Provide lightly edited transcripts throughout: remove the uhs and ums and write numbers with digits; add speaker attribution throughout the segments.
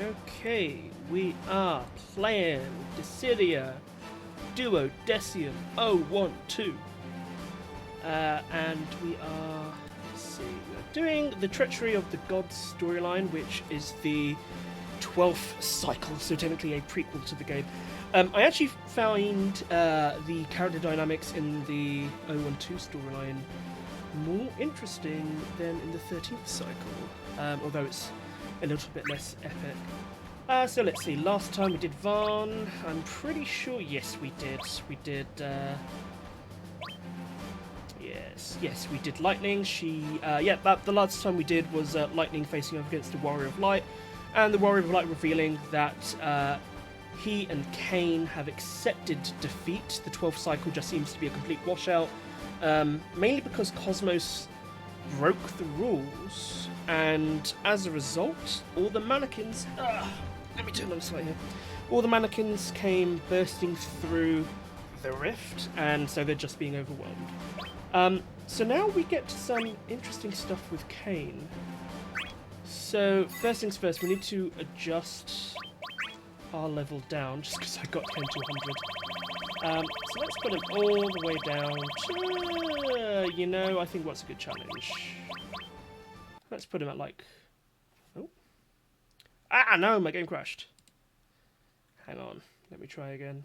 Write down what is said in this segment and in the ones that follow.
Speaker 1: Okay, we are playing Dissidia Duodecium 012. And we are, let's see, we're doing the Treachery of the Gods storyline, which is the 12th cycle, so technically a prequel to the game. I actually found the character dynamics in the 012 storyline more interesting than in the 13th cycle, although it's a little bit less epic. So let's see, last time we did Varn, I'm pretty sure, yes we did. We did, yes we did Lightning. The last time we did was Lightning facing off against the Warrior of Light, and the Warrior of Light revealing that he and Kain have accepted defeat. The 12th cycle just seems to be a complete washout, mainly because Cosmos broke the rules, and as a result, all the mannequins... let me turn on the slide here. All the mannequins came bursting through the rift, and so they're just being overwhelmed. So now we get to some interesting stuff with Kain. So first things first, we need to adjust our level down, just because I got Kain to 100. So let's put him all the way down to, I think what's a good challenge? Let's put him at like... Oh. No, my game crashed. Hang on, let me try again.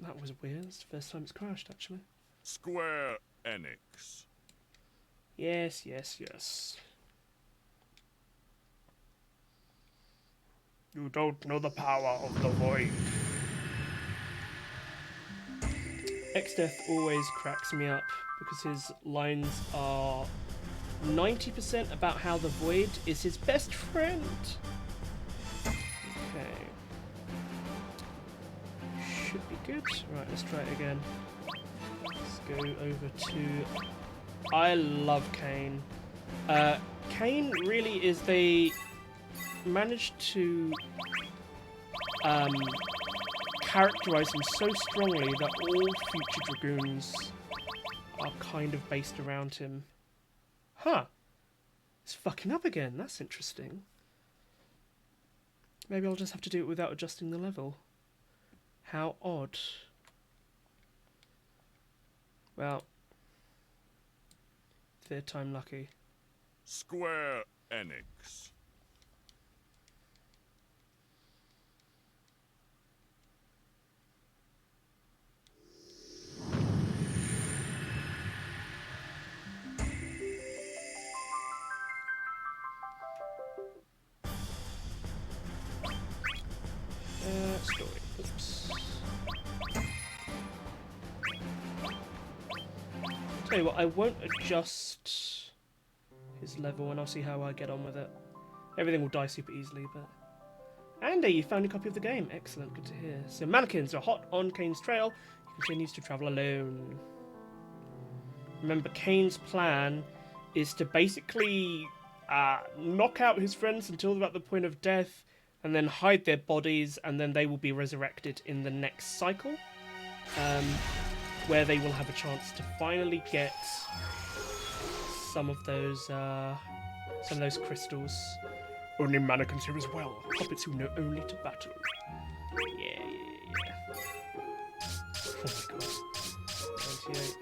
Speaker 1: That was weird. It's the first time it's crashed, actually.
Speaker 2: Square Enix.
Speaker 1: Yes. You don't know the power of the void. X-Death always cracks me up because his lines are 90% about how the void is his best friend. Okay. Should be good. Right, let's try it again. Let's go over to... I love Kain. Kain really is... They managed to characterize him so strongly that all future Dragoons are kind of based around him. Huh. It's fucking up again. That's interesting. Maybe I'll just have to do it without adjusting the level. How odd. Well, third time lucky.
Speaker 2: Square Enix.
Speaker 1: Story. Oops. Tell you what, I won't adjust his level and I'll see how I get on with it. Everything will die super easily, but... Andy, you found a copy of the game. Excellent, good to hear. So mannequins are hot on Kain's trail. He continues to travel alone. Remember, Kain's plan is to basically knock out his friends until they're at the point of death, and then hide their bodies, and then they will be resurrected in the next cycle, where they will have a chance to finally get some of those crystals. Only mannequins here as well, puppets who know only to battle. Yeah. Oh my god. 98.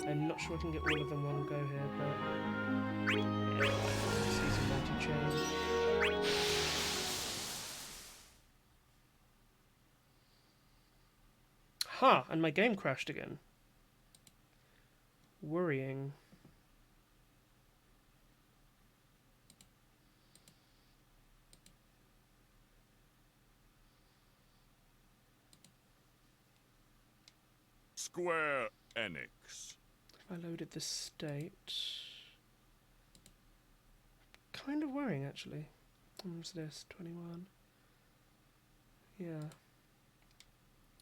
Speaker 1: I'm not sure I can get all of them one go here, but yeah, season multi-chain. And my game crashed again. Worrying.
Speaker 2: Square Enix.
Speaker 1: If I loaded the state... Kind of worrying, actually. What's this? 21. Yeah.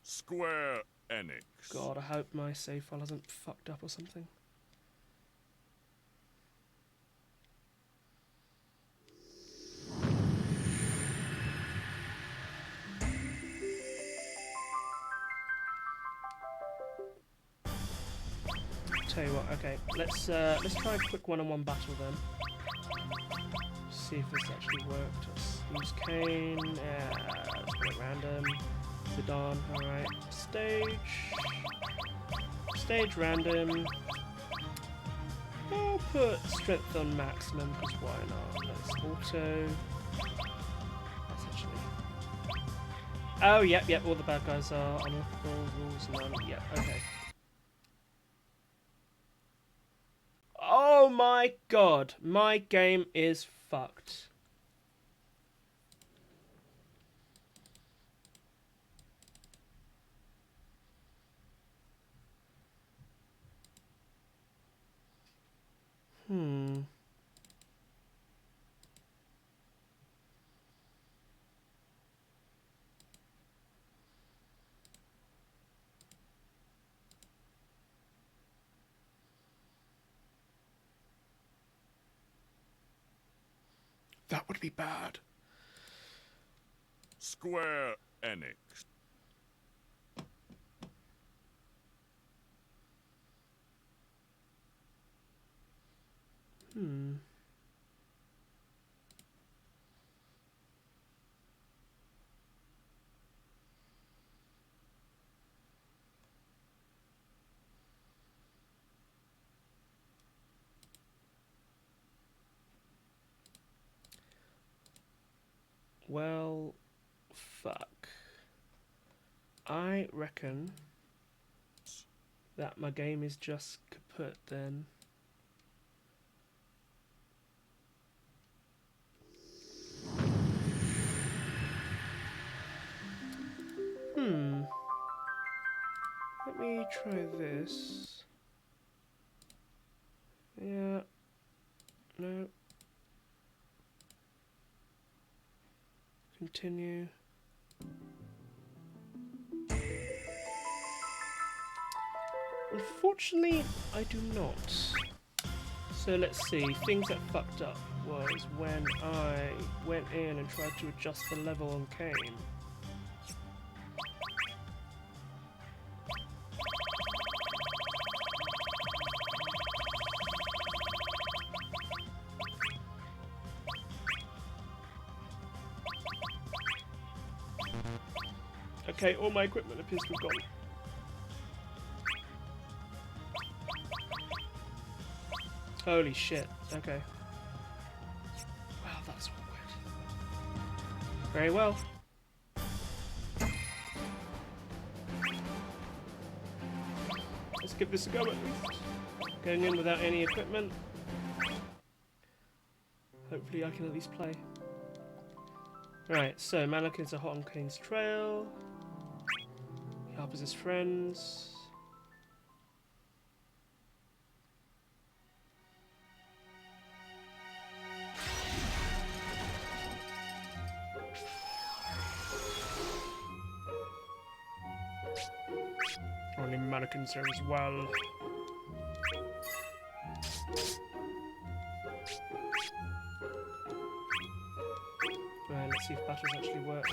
Speaker 2: Square Enix.
Speaker 1: God, I hope my save file hasn't fucked up or something. Tell you what, okay, let's try a quick one-on-one battle then. See if this actually worked. Let's use Kane. Let's put it random. Zidane. All right. Stage random. I'll put strength on maximum because why not? Let's auto. That's actually. Oh yep. All the bad guys are unlawful rules none. Yep. Okay. Oh my god, my game is fucked. That would be bad.
Speaker 2: Square Enix.
Speaker 1: Well, fuck. I reckon that my game is just kaput then. Let me try this. Yeah. No. Continue. Unfortunately, I do not. So let's see. Things that fucked up was when I went in and tried to adjust the level on Kane. Okay, all my equipment appears to have gone. Holy shit, okay. Wow, that's weird. Very well. Let's give this a go at least. Going in without any equipment. Hopefully I can at least play. Right, so mannequins are hot on Kane's trail. He harbors his friends. Only mannequins there as well. Right, let's see if battles actually work.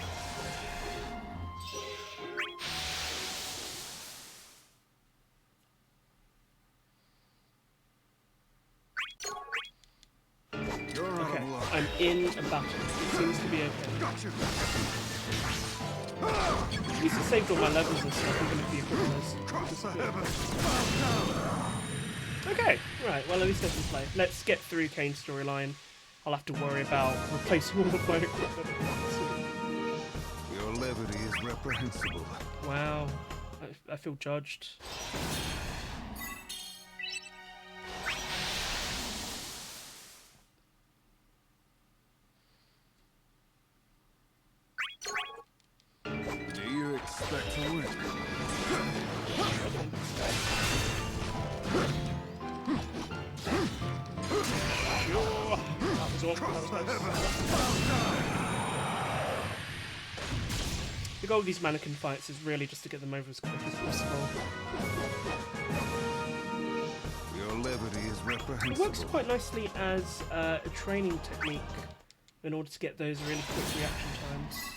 Speaker 1: Okay, I'm in a battle. It seems to be okay. At least it saved all my levels and stuff, even if the equipment has. Okay, right, well at least I can play. Let's get through Kane's storyline. I'll have to worry about replacing all of my equipment.
Speaker 3: Your levity is reprehensible.
Speaker 1: Wow, I feel judged.
Speaker 3: Do you expect to win?
Speaker 1: Sure. That was awful. That was nice. The goal of these mannequin fights is really just to get them over as quick as possible.
Speaker 3: Your levity is reprehensible.
Speaker 1: It works quite nicely as a training technique in order to get those really quick reaction times.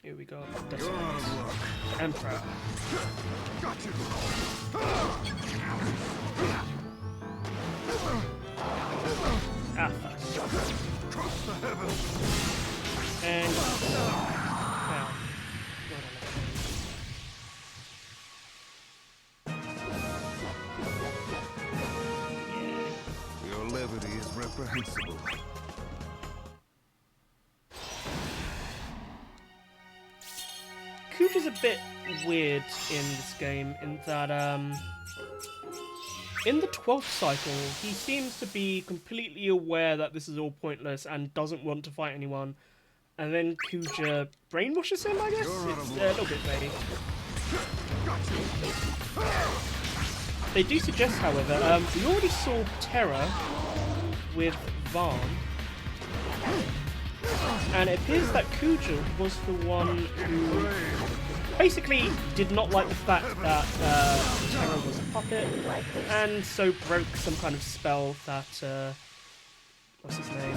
Speaker 1: Here we go.
Speaker 3: You're out of luck.
Speaker 1: Emperor.
Speaker 3: Got you.
Speaker 1: Ah, fuck.
Speaker 3: Cross the heavens.
Speaker 1: And wow.
Speaker 3: Your levity is reprehensible.
Speaker 1: Kuja's a bit weird in this game in that in the 12th cycle he seems to be completely aware that this is all pointless and doesn't want to fight anyone, and then Kuja brainwashes him, I guess? It's a little bit vague. They do suggest, however, we already saw Terra with Vaughn, and it appears that Kuja was the one who basically did not like the fact that Terra was a puppet, and so broke some kind of spell that, what's his name,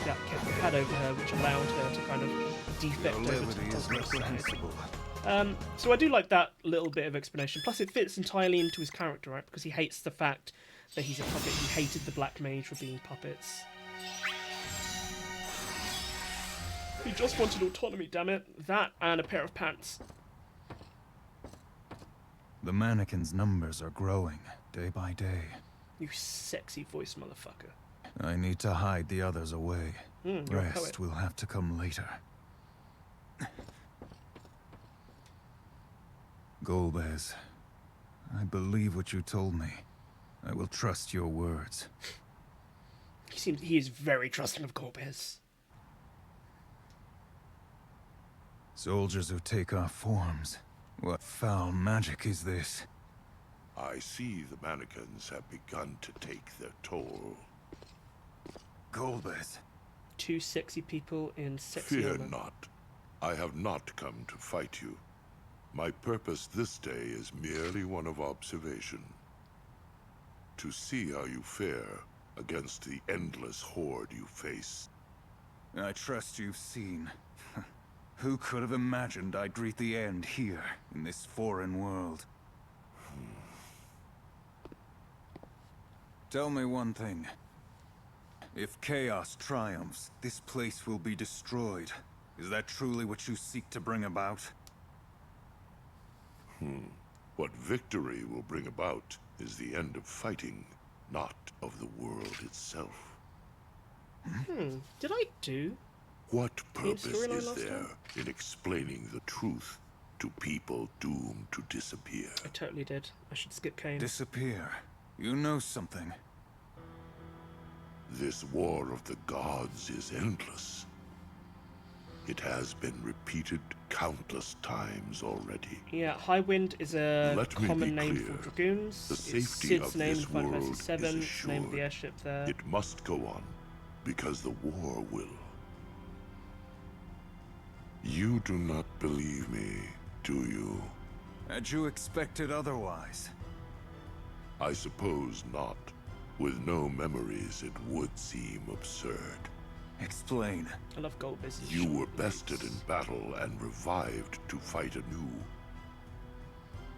Speaker 1: that Kefka had over her, which allowed her to kind of defect
Speaker 3: Your
Speaker 1: over to
Speaker 3: levity
Speaker 1: the
Speaker 3: is
Speaker 1: cosmos side.
Speaker 3: reprehensible.
Speaker 1: So I do like that little bit of explanation. Plus, it fits entirely into his character, right? Because he hates the fact that he's a puppet. He hated the Black Mage for being puppets. He just wanted autonomy, damn it. That and a pair of pants.
Speaker 3: The mannequin's numbers are growing day by day.
Speaker 1: You sexy voice motherfucker.
Speaker 3: I need to hide the others away.
Speaker 1: You're a poet.
Speaker 3: Rest will have to come later. Golbez, I believe what you told me. I will trust your words.
Speaker 1: He is very trusting of Golbez.
Speaker 3: Soldiers who take our forms. What foul magic is this?
Speaker 2: I see the mannequins have begun to take their toll.
Speaker 3: Golbez.
Speaker 1: Two sexy people in sexy
Speaker 2: Fear
Speaker 1: armor.
Speaker 2: not. I have not come to fight you. My purpose this day is merely one of observation. To see how you fare against the endless horde you face.
Speaker 3: I trust you've seen. Who could have imagined I'd greet the end here, in this foreign world? Tell me one thing. If chaos triumphs, this place will be destroyed. Is that truly what you seek to bring about?
Speaker 2: What victory will bring about is the end of fighting, not of the world itself.
Speaker 1: Did I do?
Speaker 2: What purpose
Speaker 1: storyline
Speaker 2: is
Speaker 1: last
Speaker 2: there
Speaker 1: time?
Speaker 2: in explaining the truth to people doomed to disappear?
Speaker 1: I totally did. I should skip Kane.
Speaker 3: Disappear. You know something.
Speaker 2: This war of the gods is endless. It has been repeated countless times already.
Speaker 1: Yeah, High Wind is a
Speaker 2: Let me
Speaker 1: common
Speaker 2: be
Speaker 1: name
Speaker 2: clear.
Speaker 1: for dragoons.
Speaker 2: The
Speaker 1: It's
Speaker 2: safety
Speaker 1: Sid's
Speaker 2: of
Speaker 1: name in
Speaker 2: this
Speaker 1: Final Fantasy
Speaker 2: world
Speaker 1: VII.
Speaker 2: is
Speaker 1: It's the name of the
Speaker 2: assured.
Speaker 1: airship there.
Speaker 2: It must go on, because the war will. You do not believe me, do you?
Speaker 3: Had you expected otherwise?
Speaker 2: I suppose not. With no memories, it would seem absurd.
Speaker 3: Explain.
Speaker 1: I love Golbez's
Speaker 2: You were
Speaker 1: short
Speaker 2: bested in
Speaker 1: names.
Speaker 2: battle and revived to fight anew.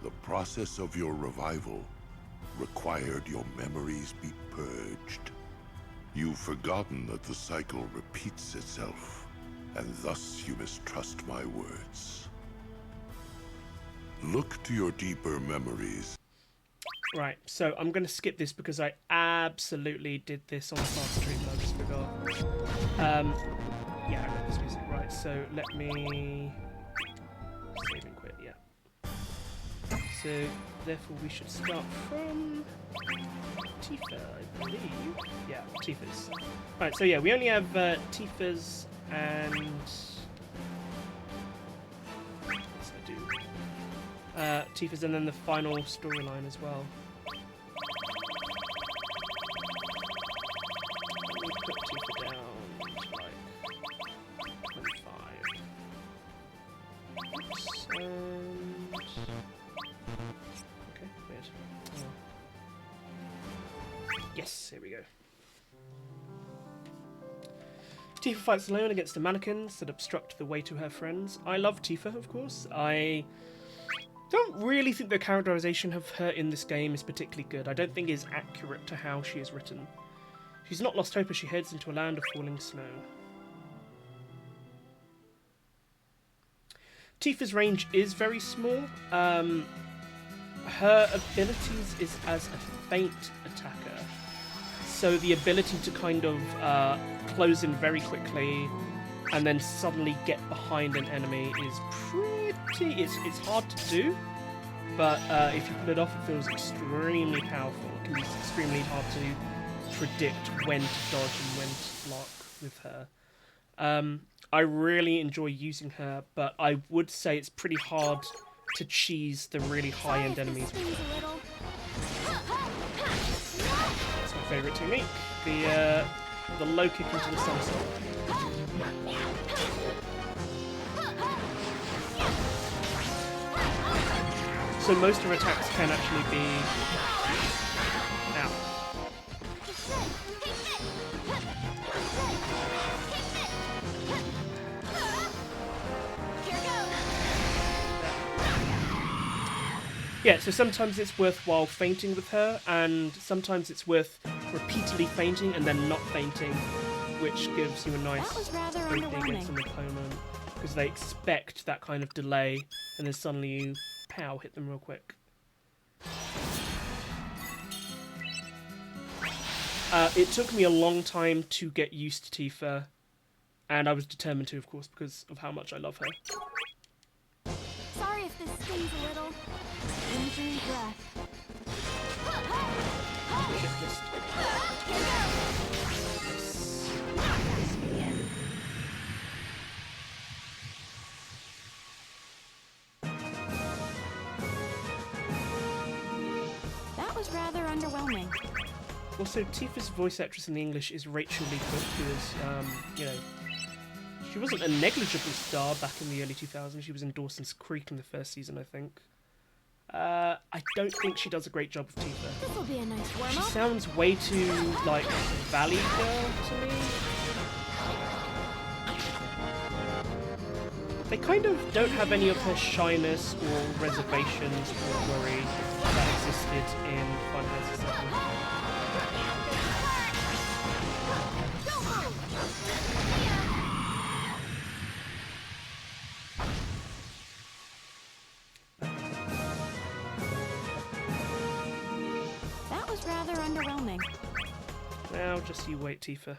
Speaker 2: The process of your revival required your memories be purged. You've forgotten that the cycle repeats itself, and thus you mistrust my words. Look to your deeper memories.
Speaker 1: Right, so I'm going to skip this because I absolutely did this on the last stream and I just forgot. Yeah, I got this music. Right, so let me save and quit, yeah. So, therefore we should start from Tifa, I believe. Yeah, Tifa's. Right, so yeah, we only have Tifa's and... What's I do? Tifa's and then the final storyline as well. Let me put Tifa down to like 25. Oops, and... Okay, weird. Oh. Yes, here we go. Tifa fights alone against the mannequins that obstruct the way to her friends. I love Tifa, of course. I don't really think the characterization of her in this game is particularly good. I don't think it's accurate to how she is written. She's not lost hope as she heads into a land of falling snow. Tifa's range is very small. Her abilities is as a feint attacker. So the ability to kind of close in very quickly and then suddenly get behind an enemy is pretty... It's hard to do, but if you pull it off, it feels extremely powerful. It can be extremely hard to predict when to dodge and when to block with her. I really enjoy using her, but I would say it's pretty hard to cheese the really high-end enemies. That's my favourite technique, the low kick into the somersault. So most of her attacks can actually be... Ow. Yeah, so sometimes it's worthwhile feinting with her, and sometimes it's worth repeatedly feinting and then not feinting, which gives you a nice opening against an opponent, because they expect that kind of delay, and then suddenly you, pow, hit them real quick. It took me a long time to get used to Tifa, and I was determined to, of course, because of how much I love her.
Speaker 4: Sorry if this stings a little. Injury breath. That was rather underwhelming.
Speaker 1: Also, Tifa's voice actress in the English is Rachel Lee Cook, who is, you know, she wasn't a negligible star back in the early 2000s. She was in Dawson's Creek in the first season, I think. I don't think she does a great job of Tifa.
Speaker 4: This will be a nice warm-up.
Speaker 1: She sounds way too, like, Valley Girl to me. They kind of don't have any of her shyness or reservations or worry that existed in Final Fantasy VII.
Speaker 4: That was rather underwhelming.
Speaker 1: Now just you wait, Tifa.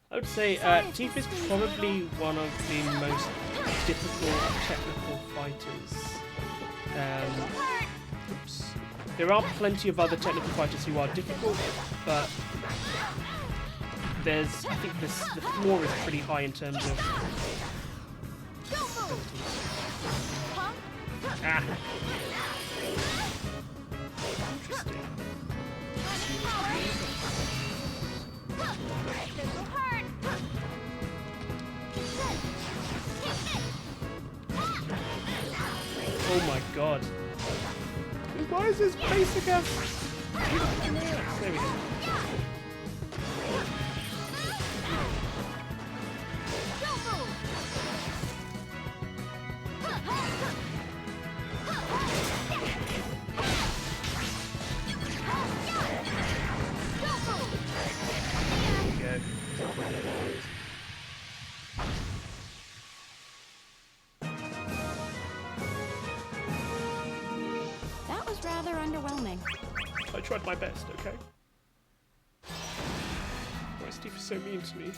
Speaker 1: I would say Tifa's probably one of the most difficult technical fighters. Oops. There are plenty of other technical fighters who are difficult, but I think the floor is pretty high in terms of abilities. Ah. Interesting. Oh my god. Why is this basic ass? There we go.
Speaker 4: That was rather underwhelming.
Speaker 1: I tried my best, okay? Why is Steve so mean to me?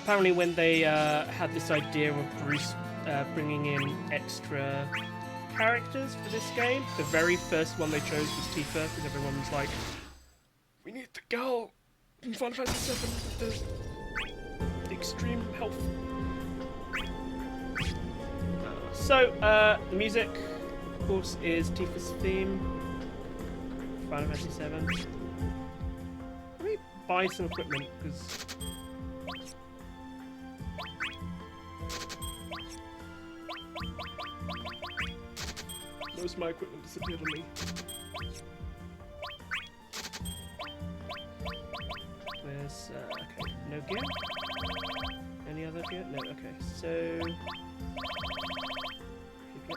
Speaker 1: Apparently when they had this idea of Bruce bringing in extra characters for this game, the very first one they chose was Tifa, because everyone was like, we need the girl from Final Fantasy VII with the extreme health. The music, of course, is Tifa's theme. Final Fantasy VII. Let me buy some equipment, because most of my equipment disappeared on me. There's, okay, no gear? Any other gear? No, okay, so... Pick up,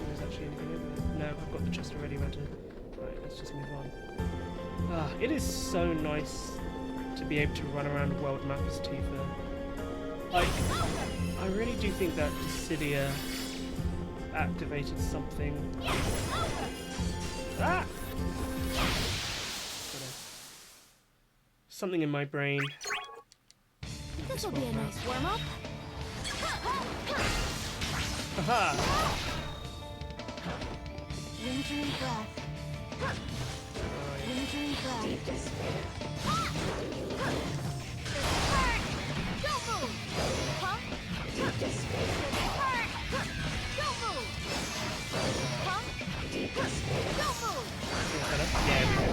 Speaker 1: there's actually anything over there. No, I've got the chest already rented. Right, let's just move on. Ah, it is so nice to be able to run around the world map as Tifa. Like, I really do think that Dissidia activated something. Ah! Something in my brain.
Speaker 4: This will be a nice warm-up.
Speaker 1: Haha!
Speaker 4: Wintering breath. Wintering breath. Don't move! Huh? Don't move! Huh? Don't move!
Speaker 1: Yeah, we go.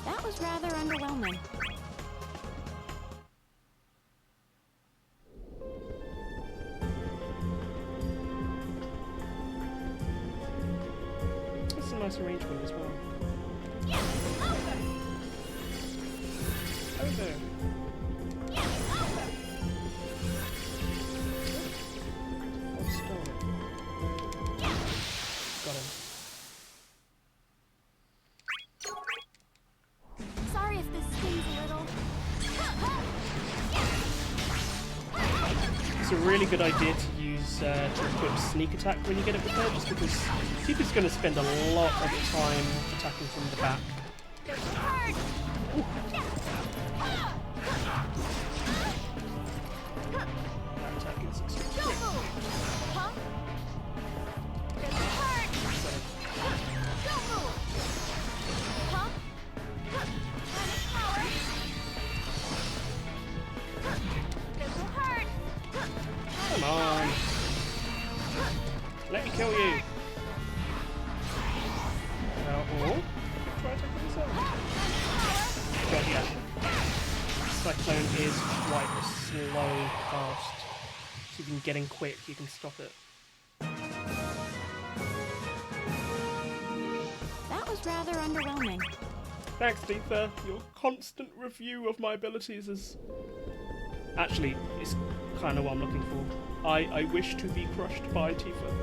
Speaker 4: That was rather underwhelming.
Speaker 1: That's a nice arrangement as well. Oh there. Oh, stone. Got him.
Speaker 4: Sorry if this stings a little.
Speaker 1: It's a really good idea to use to equip sneak attack when you get it prepared, just because Tifa's going to spend a lot of time attacking from the back. That attack is extremely
Speaker 4: Don't move! Huh? Does it hurt? Don't move! Huh? Minus power. Does it hurt?
Speaker 1: Come on! Let me kill you! Oh? Try attacking this out. God, yeah. Cyclone is quite a slow cast. So you can get in quick, you can stop it.
Speaker 4: That was rather underwhelming.
Speaker 1: Thanks, Tifa. Your constant review of my abilities is... Actually, it's kind of what I'm looking for. I wish to be crushed by Tifa.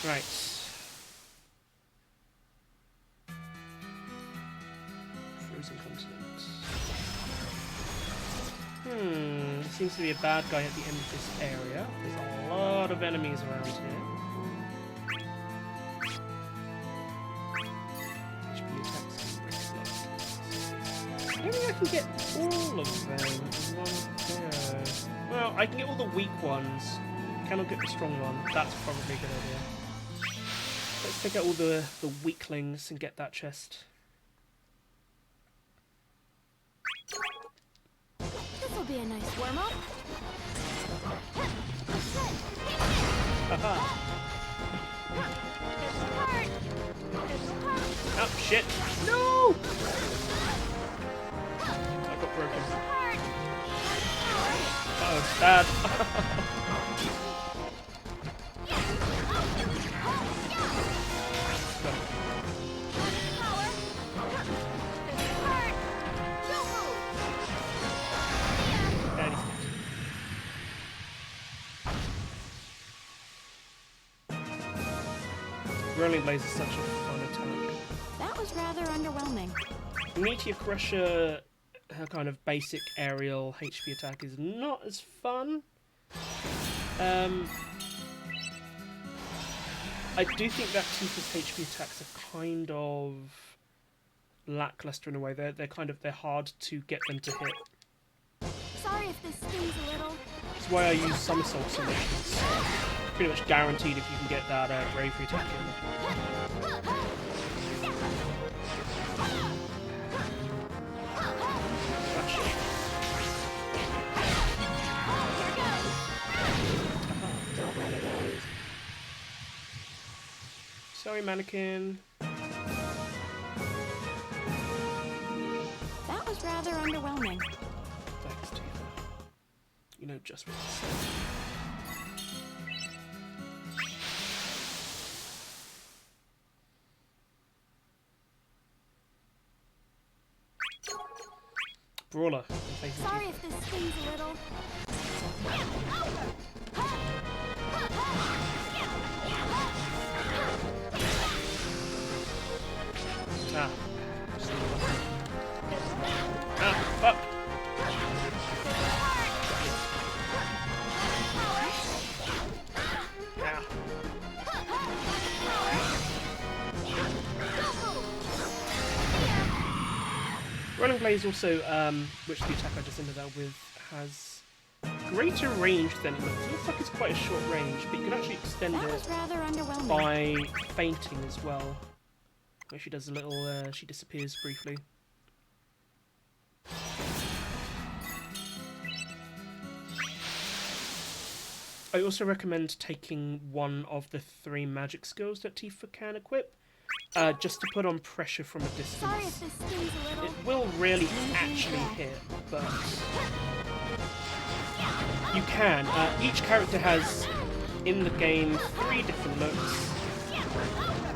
Speaker 1: Right. Frozen continent. There seems to be a bad guy at the end of this area. There's a lot of enemies around here. HP attacks and break blocks. I don't think I can get all of them in one go. Well, I can get all the weak ones. Cannot get the strong one. That's probably a good idea. Let's take out all the weaklings and get that chest.
Speaker 4: This will be a nice warm-up.
Speaker 1: Haha! Oh shit! No! I got broken. Oh, bad. Rolling Blaze is such a fun attack.
Speaker 4: That was rather underwhelming.
Speaker 1: Meteor Crusher, her kind of basic aerial HP attack, is not as fun. I do think that Tifa's HP attacks are kind of lackluster in a way. They're hard to get them to hit.
Speaker 4: Sorry if this stings a little.
Speaker 1: That's why I use somersault so much. It's pretty much guaranteed if you can get that bravery attack in. Sorry, mannequin.
Speaker 4: That was rather underwhelming.
Speaker 1: Thanks, Tifa. You know just what to say. Brawler.
Speaker 4: Sorry if this stings a little.
Speaker 1: Ah. Ah, fuck. Ah. Rolling Blaze also, which the attack I just ended up with, has greater range than it looks. It looks like it's quite a short range, but you can actually extend
Speaker 4: That
Speaker 1: it
Speaker 4: was rather underwhelming.
Speaker 1: by fainting as well. Where she does a little, she disappears briefly. I also recommend taking one of the 3 magic skills that Tifa can equip, just to put on pressure from a distance.
Speaker 4: Sorry if this stings a little.
Speaker 1: It will really actually hit, but you can. Each character has, in the game, 3 different looks.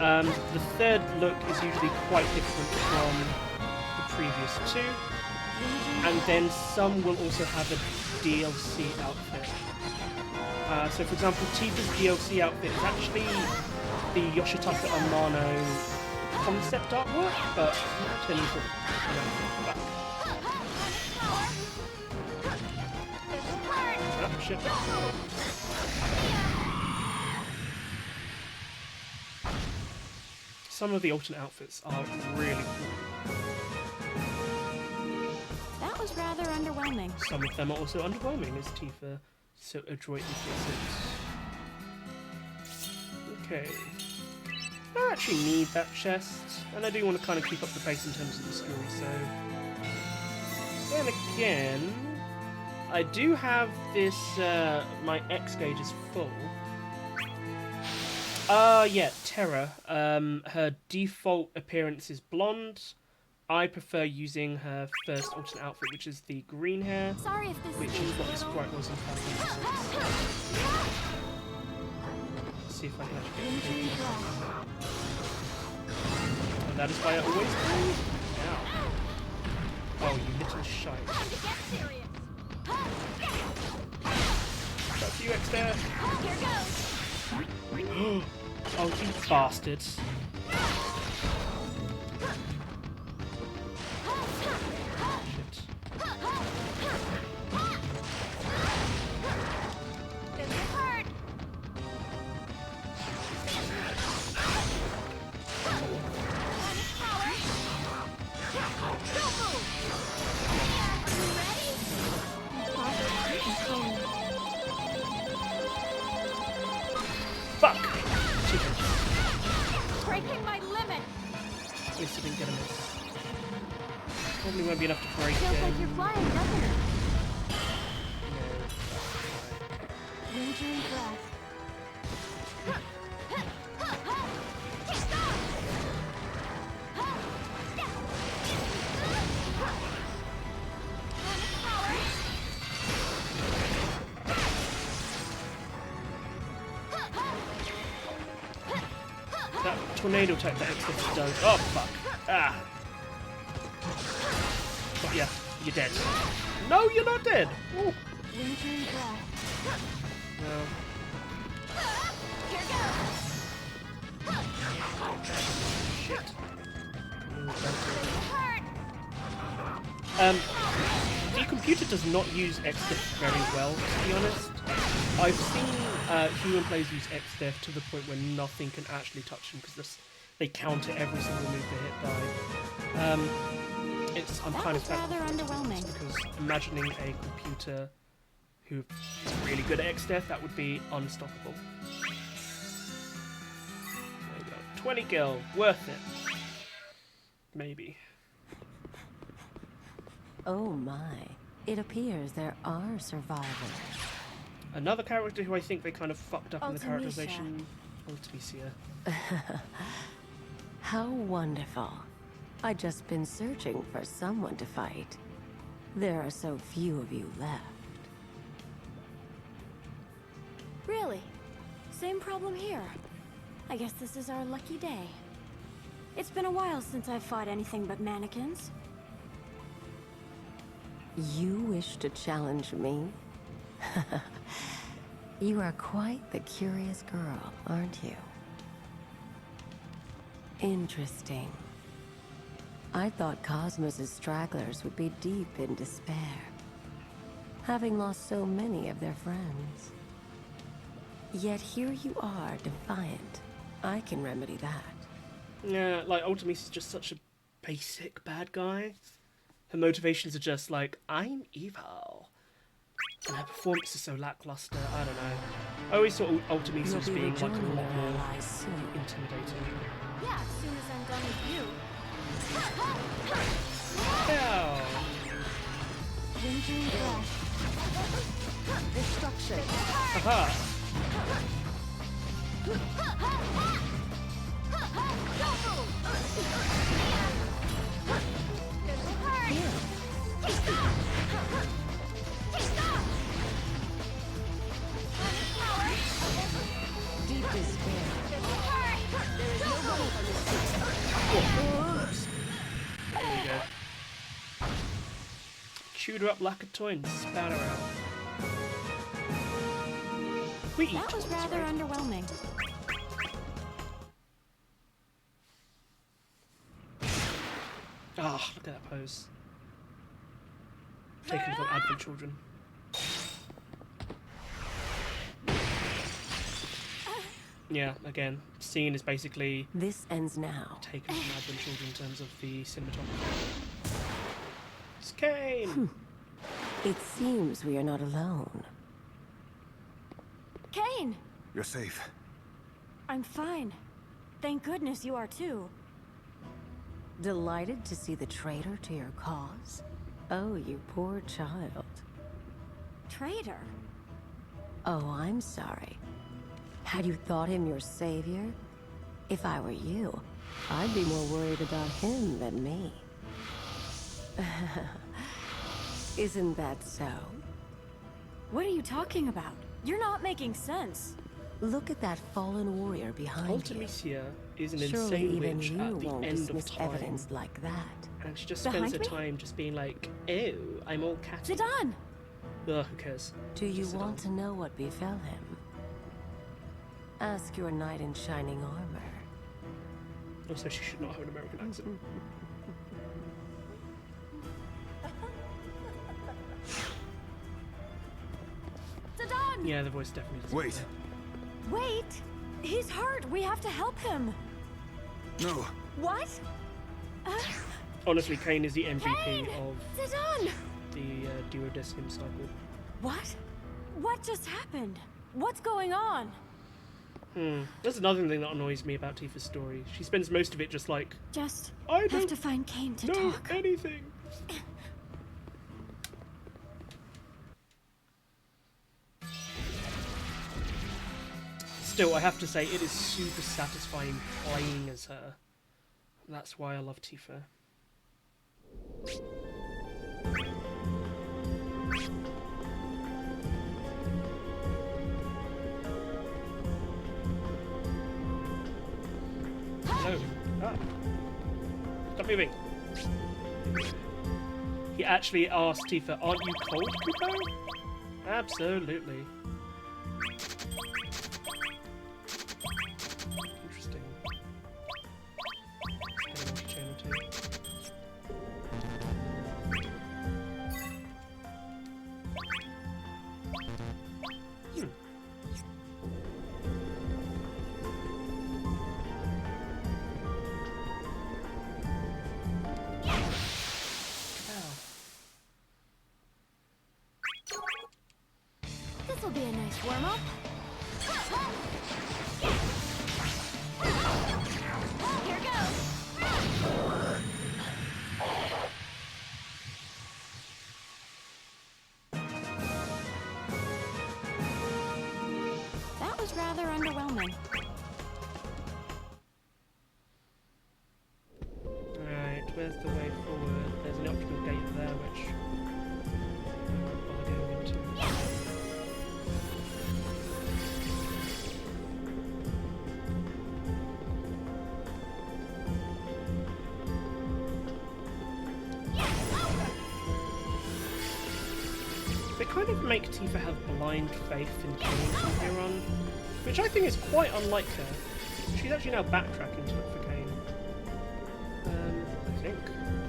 Speaker 1: The 3rd look is usually quite different from the previous 2, and then some will also have a DLC outfit. So for example, Tifa's DLC outfit is actually the Yoshitaka Amano concept artwork, but not any sort of back. Oh, shit. Some of the alternate outfits are really cool.
Speaker 4: That was rather underwhelming.
Speaker 1: Some of them are also underwhelming, as Tifa so adroitly puts it. Okay. I don't actually need that chest, and I do want to kind of keep up the pace in terms of the story, so... Then again, I do have this, my X gauge is full. Yeah, Terra. Her default appearance is blonde. I prefer using her first alternate outfit, which is the green hair,
Speaker 4: Sorry if this
Speaker 1: which is
Speaker 4: stings a
Speaker 1: what this
Speaker 4: little.
Speaker 1: sprite was in Final Fantasy VI. See if I can actually get
Speaker 4: Injury
Speaker 1: it.
Speaker 4: breath.
Speaker 1: And that is why I always breathe. Ow. Oh, you little shite.
Speaker 4: Time to get serious.
Speaker 1: Fuck you, X there.
Speaker 4: Here goes.
Speaker 1: Oh, you bastards. Shit.
Speaker 4: This will hurt.
Speaker 1: Fuck!
Speaker 4: Breaking my limit.
Speaker 1: At least I didn't get a miss. Probably won't be enough to break
Speaker 4: Feels like you're
Speaker 1: him.
Speaker 4: flying, doesn't it?
Speaker 1: No,
Speaker 4: Injury breath.
Speaker 1: that tornado type that X does. Oh, fuck. Ah. But yeah, you're dead. No, you're not dead. Ooh.
Speaker 4: Injury breath.
Speaker 1: Well,
Speaker 4: Here
Speaker 1: shit.
Speaker 4: goes.
Speaker 1: The computer does not use XDiff very well, to be honest. I've seen human players use XDiff to the point where nothing can actually touch them because they counter every single move they hit by. I'm kind of
Speaker 4: rather underwhelming.
Speaker 1: because imagining a computer who is really good at XDiff, that would be unstoppable. There we go. 20 gil, worth it. Maybe.
Speaker 5: Oh my. It appears there are survivors.
Speaker 1: Another character who I think they kind of fucked up in the
Speaker 4: Ultimisha.
Speaker 1: characterization Ultimisia.
Speaker 5: How wonderful. I'd just been searching for someone to fight. There are so few of you left.
Speaker 4: Really? Same problem here. I guess this is our lucky day. It's been a while since I've fought anything but mannequins.
Speaker 5: You wish to challenge me? You are quite the curious girl, aren't you? Interesting. I thought Cosmos's stragglers would be deep in despair, having lost so many of their friends. Yet here you are, defiant. I can remedy that.
Speaker 1: Yeah, like, Ultimisia's just such a basic bad guy. Her motivations are just like, I'm evil. And her performance is so lackluster, I don't know. I always thought Ultimisia as being like a lot more intimidating.
Speaker 4: Yeah, as soon as I'm done with you.
Speaker 1: Yeah.
Speaker 4: Ginger and Flash. Destruction.
Speaker 1: Aha.
Speaker 5: Deep despair.
Speaker 1: There we go. Chewed her up like a toy and spat her out. We eat
Speaker 4: That was
Speaker 1: toys,
Speaker 4: rather
Speaker 1: right?
Speaker 4: underwhelming.
Speaker 1: Ah, look at that pose. Taken from Advent Children. Yeah, again, scene is basically
Speaker 5: This ends now.
Speaker 1: taken from Advent Children in terms of the cinematography. It's Kane!
Speaker 5: It seems we are not alone.
Speaker 4: Kane!
Speaker 3: You're safe.
Speaker 4: I'm fine. Thank goodness you are too.
Speaker 5: Delighted to see the traitor to your cause? Oh, you poor child.
Speaker 4: Traitor?
Speaker 5: Oh, I'm sorry. Had you thought him your savior? If I were you, I'd be more worried about him than me. Isn't that so?
Speaker 4: What are you talking about? You're not making sense.
Speaker 5: Look at that fallen warrior behind you.
Speaker 1: Ultimisia is an
Speaker 5: Surely
Speaker 1: insane
Speaker 5: even
Speaker 1: witch
Speaker 5: you
Speaker 1: at the
Speaker 5: won't
Speaker 1: end of
Speaker 5: dismiss
Speaker 1: time.
Speaker 5: evidence like that.
Speaker 1: And she just spends
Speaker 4: Behind
Speaker 1: her
Speaker 4: me?
Speaker 1: time just being like, oh, I'm all catty.
Speaker 4: Zidane!
Speaker 1: Ugh, who cares?
Speaker 5: Do you
Speaker 1: Zidane.
Speaker 5: want to know what befell him? Ask your knight in shining armor.
Speaker 1: Also, she should not have an American accent.
Speaker 4: Zidane!
Speaker 1: Yeah, the voice definitely doesn't.
Speaker 3: Wait.
Speaker 1: fit.
Speaker 4: Wait! He's hurt! We have to help him!
Speaker 3: No.
Speaker 4: What?
Speaker 1: Honestly, Kane is the MVP
Speaker 4: Kane!
Speaker 1: of
Speaker 4: Zidane!
Speaker 1: the duodecim cycle.
Speaker 4: What? What just happened? What's going on?
Speaker 1: That's another thing that annoys me about Tifa's story. She spends most of it just like,
Speaker 4: Just
Speaker 1: I
Speaker 4: have
Speaker 1: don't
Speaker 4: to find Kane to
Speaker 1: know
Speaker 4: talk.
Speaker 1: anything. Still, I have to say, it is super satisfying playing as her. That's why I love Tifa. Hello. Ah. Stop moving. He actually asked Tifa, aren't you cold, Kupo? Absolutely. Interesting. Let's get a multi-chain or two.
Speaker 4: This'll be a nice warm-up. Here goes! That was rather underwhelming.
Speaker 1: there's the way forward. There's an optional gate there, which I'm not bother going into. They kind of make Tifa have blind faith in Kane from here on, which I think is quite unlike her. She's actually now backtracking to look for Kane. I think.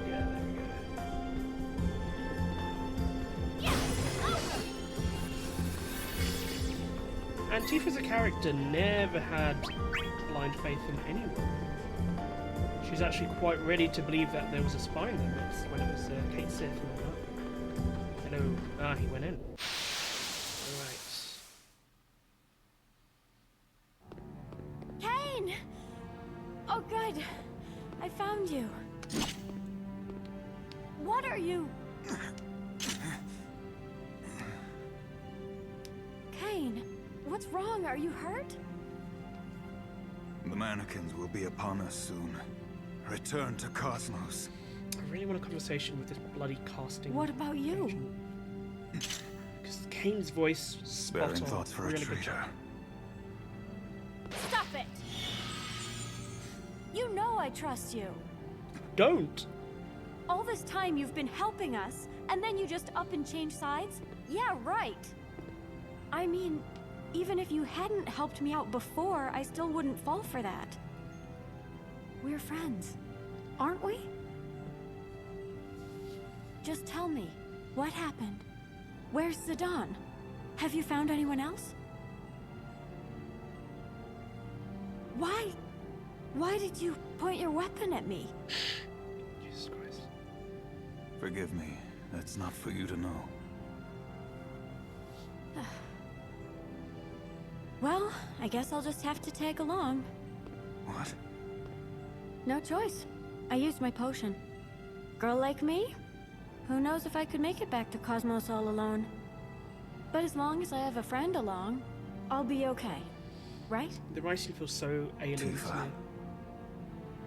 Speaker 1: Yeah, there we go. And Tifa as a character never had blind faith in anyone. She's actually quite ready to believe that there was a spy in the mix when it was Kate Sith and all that. Hello. Ah, he went in. Alright.
Speaker 4: Kane! Oh, good. I found you. What are you... Kane, what's wrong? Are you hurt?
Speaker 3: The mannequins will be upon us soon. Return to Cosmos.
Speaker 1: I really want a conversation with this bloody casting.
Speaker 4: What about you?
Speaker 1: Because Kane's voice, spot
Speaker 3: Bearing
Speaker 1: on.
Speaker 3: thoughts for
Speaker 1: Really
Speaker 3: a
Speaker 1: good
Speaker 3: traitor.
Speaker 1: job.
Speaker 4: Stop it! You know I trust you.
Speaker 1: Don't!
Speaker 4: All this time you've been helping us, and then you just up and change sides? Yeah, right. I mean, even if you hadn't helped me out before, I still wouldn't fall for that. We're friends, aren't we? Just tell me, what happened? Where's Zidane? Have you found anyone else? Why did you point your weapon at me?
Speaker 1: Jesus Christ.
Speaker 3: Forgive me. That's not for you to know.
Speaker 4: Well, I guess I'll just have to tag along.
Speaker 3: What?
Speaker 4: No choice. I used my potion. Girl like me? Who knows if I could make it back to Cosmos all alone. But as long as I have a friend along, I'll be okay. Right?
Speaker 1: The writing feels so alien to me.
Speaker 3: Tifa.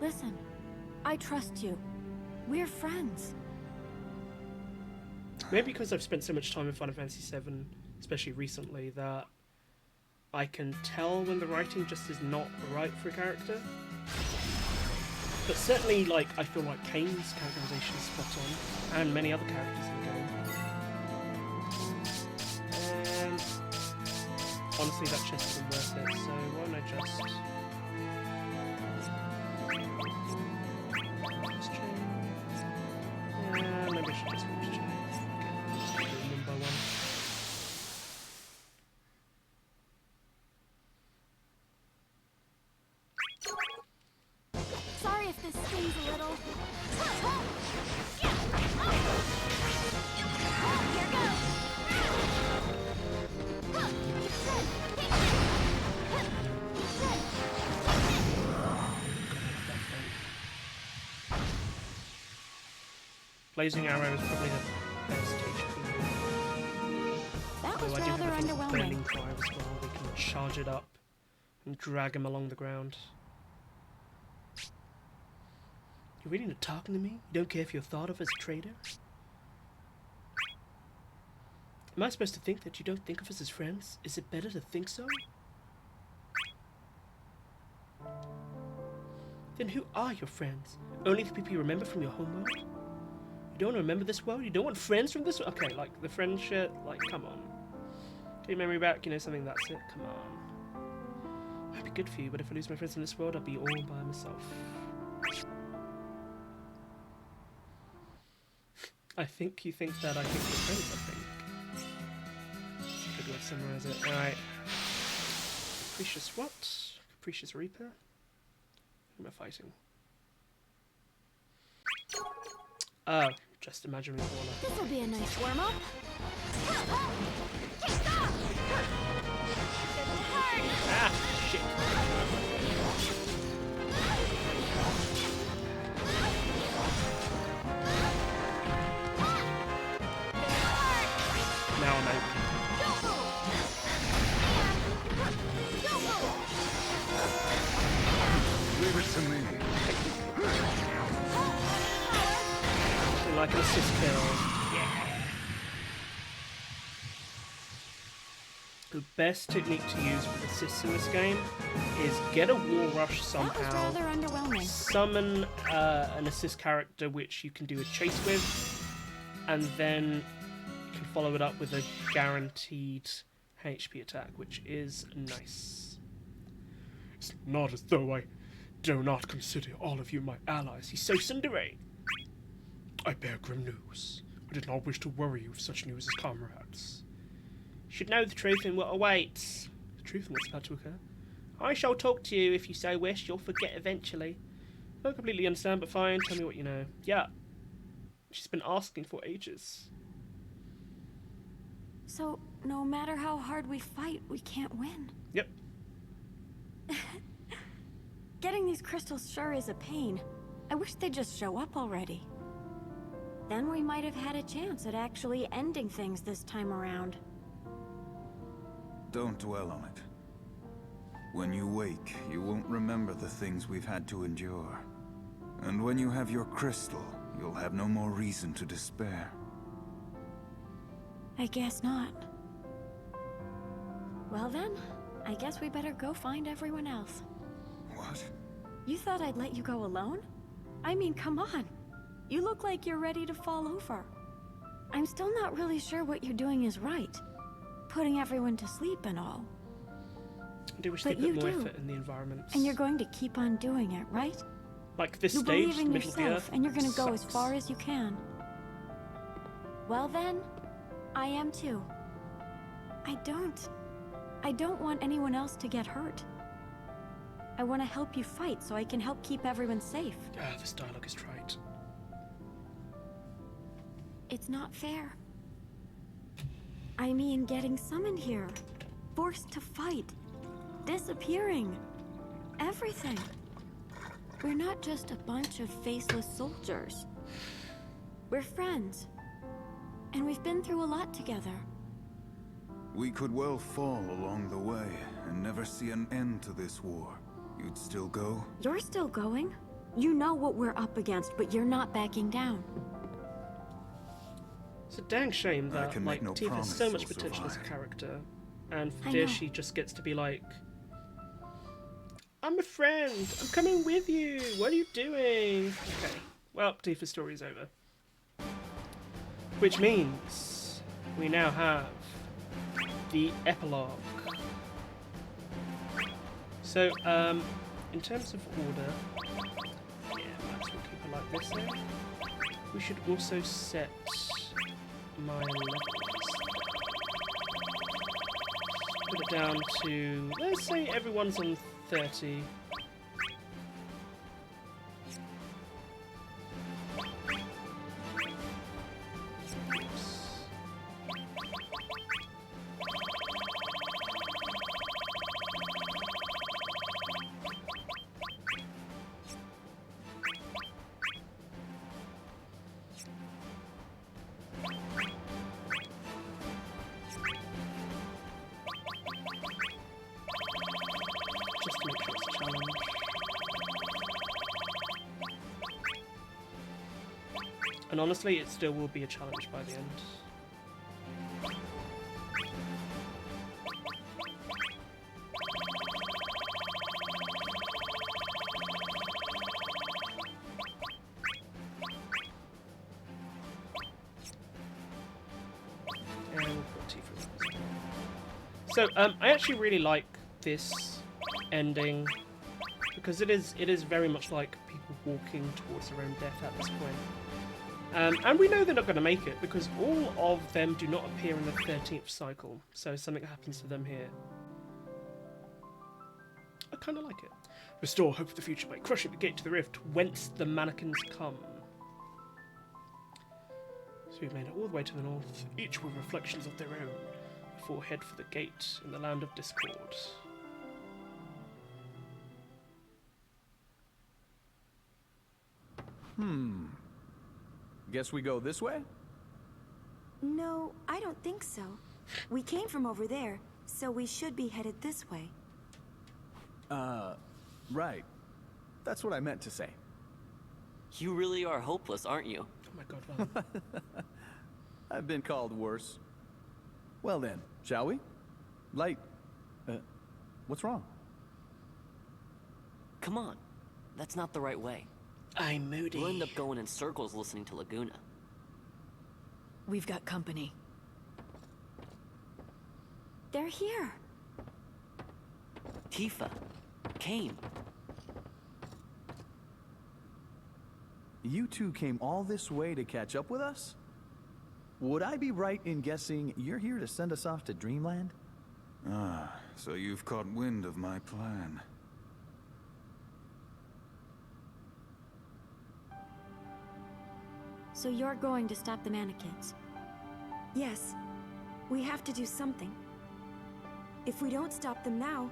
Speaker 4: Listen, I trust you. We're friends.
Speaker 1: Maybe because I've spent so much time in Final Fantasy VII, especially recently, that I can tell when the writing just is not right for a character. But certainly, like, I feel like Kane's characterization is spot on, and many other characters in the game. And honestly, that chest isn't worth it, so why don't I just chain? Yeah, maybe I should just finish chain. Okay, just do them one by one.
Speaker 4: Sorry if this stings a little. Here goes.
Speaker 1: Blazing Arrow is probably the best HP.
Speaker 4: That was
Speaker 1: Although I do
Speaker 4: rather
Speaker 1: have a
Speaker 4: underwhelming.
Speaker 1: burning drive as well. We can charge it up and drag him along the ground. You're really not talking to me? You don't care if you're thought of as a traitor? Am I supposed to think that you don't think of us as friends? Is it better to think so? Then who are your friends? Only the people you remember from your home world? You don't remember this world? You don't want friends from this world? Okay, like the friend shit? Like, come on. Get your memory back, you know something, that's it. Come on. I'd be good for you, but if I lose my friends in this world, I'll be all by myself. I think you think that I think we're friends, I think. Good way to summarize it. Alright. Capricious what? Capricious Reaper? Who am I fighting? Oh, just imaginary corner.
Speaker 4: This'll be a nice warm-up.
Speaker 1: Ah, shit. Now I'm out.
Speaker 3: Leave it to me.
Speaker 1: like an assist kill. The best technique to use with assists in this game is get a wall rush
Speaker 4: That was
Speaker 1: somehow,
Speaker 4: rather underwhelming.
Speaker 1: summon an assist character which you can do a chase with, and then you can follow it up with a guaranteed HP attack, which is nice. It's not as though I do not consider all of you my allies. He's so tsundere. I bear grim news. I did not wish to worry you with such news as comrades. You should know the truth and what awaits. The truth and what's about to occur. I shall talk to you if you so wish. You'll forget eventually. I don't completely understand, but fine. Tell me what you know. Yeah. She's been asking for ages.
Speaker 4: So, no matter how hard we fight, we can't win.
Speaker 1: Yep.
Speaker 4: Getting these crystals sure is a pain. I wish they'd just show up already. Then we might have had a chance at actually ending things this time around.
Speaker 3: Don't dwell on it. When you wake, you won't remember the things we've had to endure. And when you have your crystal, you'll have no more reason to despair.
Speaker 4: I guess not. Well then, I guess we better go find everyone else.
Speaker 3: What?
Speaker 4: You thought I'd let you go alone? I mean, come on. You look like you're ready to fall over. I'm still not really sure what you're doing is right. Putting everyone to sleep and all.
Speaker 1: I do wish they
Speaker 4: But
Speaker 1: put
Speaker 4: you
Speaker 1: more
Speaker 4: do.
Speaker 1: effort in the environments.
Speaker 4: And you're going to keep on doing it, right?
Speaker 1: Like this
Speaker 4: You
Speaker 1: stage,
Speaker 4: believe
Speaker 1: the
Speaker 4: in
Speaker 1: middle of the
Speaker 4: yourself,
Speaker 1: earth,
Speaker 4: and you're gonna go as
Speaker 1: sucks.
Speaker 4: far as you can. Well then, I am too. I don't want anyone else to get hurt. I want to help you fight so I can help keep everyone safe.
Speaker 1: Ah, this dialogue is trite.
Speaker 4: It's not fair. I mean, getting summoned here, forced to fight, disappearing, everything. We're not just a bunch of faceless soldiers. We're friends. And we've been through a lot together.
Speaker 3: We could well fall along the way and never see an end to this war. You'd still go?
Speaker 4: You're still going. You know what we're up against, but you're not backing down.
Speaker 1: It's a dang shame
Speaker 3: I
Speaker 1: that
Speaker 3: can make no
Speaker 1: Tifa has so
Speaker 3: promise
Speaker 1: much
Speaker 3: you'll
Speaker 1: potential as a
Speaker 3: survive.
Speaker 1: character, and for
Speaker 4: I
Speaker 1: this
Speaker 4: know.
Speaker 1: she just gets to be like, "I'm a friend. I'm coming with you. What are you doing?" Okay. Well, Tifa's story is over, which means we now have the epilogue. So, in terms of order, yeah, might as well keep it like this then. We should also set my levels. Put it down to, let's say everyone's on 30. Just to make sure it's a challenge. And honestly, it still will be a challenge by the end. And we'll put Tifa as well. So, I actually really like this ending because it is very much like people walking towards their own death at this point. And we know they're not going to make it because all of them do not appear in the 13th cycle, so something happens to them here. I kind of like it. Restore hope for the future by crushing the gate to the rift, whence the mannequins come. So we've made it all the way to the north, each with reflections of their own, before head for the gate in the land of Discord.
Speaker 6: Guess we go this way?
Speaker 7: No, I don't think so. We came from over there, so we should be headed this way.
Speaker 6: Right. That's what I meant to say.
Speaker 8: You really are hopeless, aren't you?
Speaker 1: my god, well.
Speaker 6: I've been called worse. Well then, shall we? Light, what's wrong?
Speaker 8: Come on. That's not the right way.
Speaker 1: I'm moody.
Speaker 8: We'll end up going in circles listening to Laguna.
Speaker 9: We've got company.
Speaker 4: They're here.
Speaker 8: Tifa. Kane.
Speaker 6: You two came all this way to catch up with us? Would I be right in guessing you're here to send us off to Dreamland?
Speaker 3: Ah, so you've caught wind of my plan.
Speaker 4: So you're going to stop the mannequins?
Speaker 7: Yes. We have to do something. If we don't stop them now,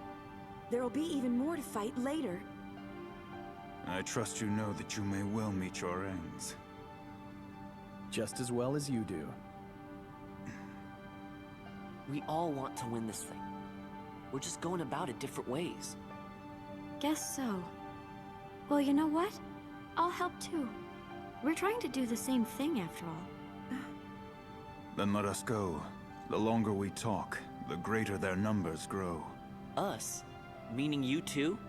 Speaker 7: there'll be even more to fight later.
Speaker 3: I trust you know that you may well meet your ends.
Speaker 6: Just as well as you do.
Speaker 8: We all want to win this thing. We're just going about it different ways.
Speaker 4: Guess so. Well, you know what? I'll help too. We're trying to do the same thing after all.
Speaker 3: Then let us go. The longer we talk, the greater their numbers grow.
Speaker 8: Us? Meaning you too?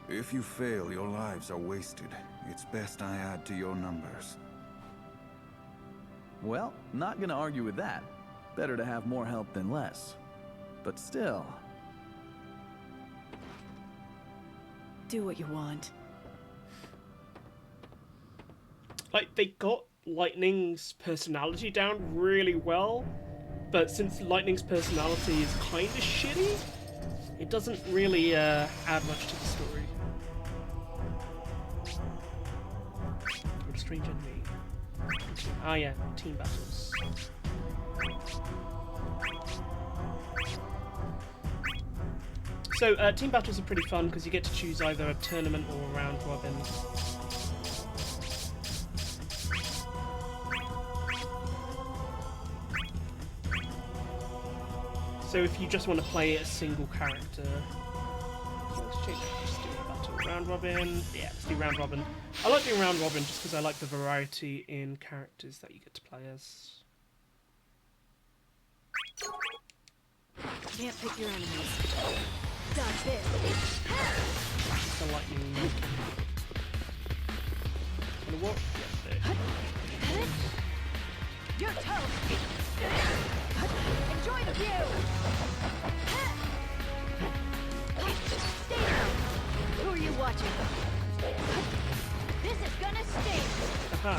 Speaker 3: If you fail, your lives are wasted. It's best I add to your numbers.
Speaker 6: Well, not gonna argue with that. Better to have more help than less. But still...
Speaker 9: Do what you want.
Speaker 1: Like, they got Lightning's personality down really well, but since Lightning's personality is kind of shitty, it doesn't really add much to the story. What a strange enemy. Ah yeah, team battles. So, team battles are pretty fun because you get to choose either a tournament or a round robin. So if you just want to play a single character, let's change it. Just do a battle round robin. Yeah, let's do round robin. I like doing round robin just because I like the variety in characters that you get to play as.
Speaker 9: Can't pick your enemies. Dodge this.
Speaker 1: The lightning. Gonna walk? Yeah, there.
Speaker 9: You're toast. Enjoy the view. Stay down. Who are you watching? This is gonna sting.
Speaker 1: Aha.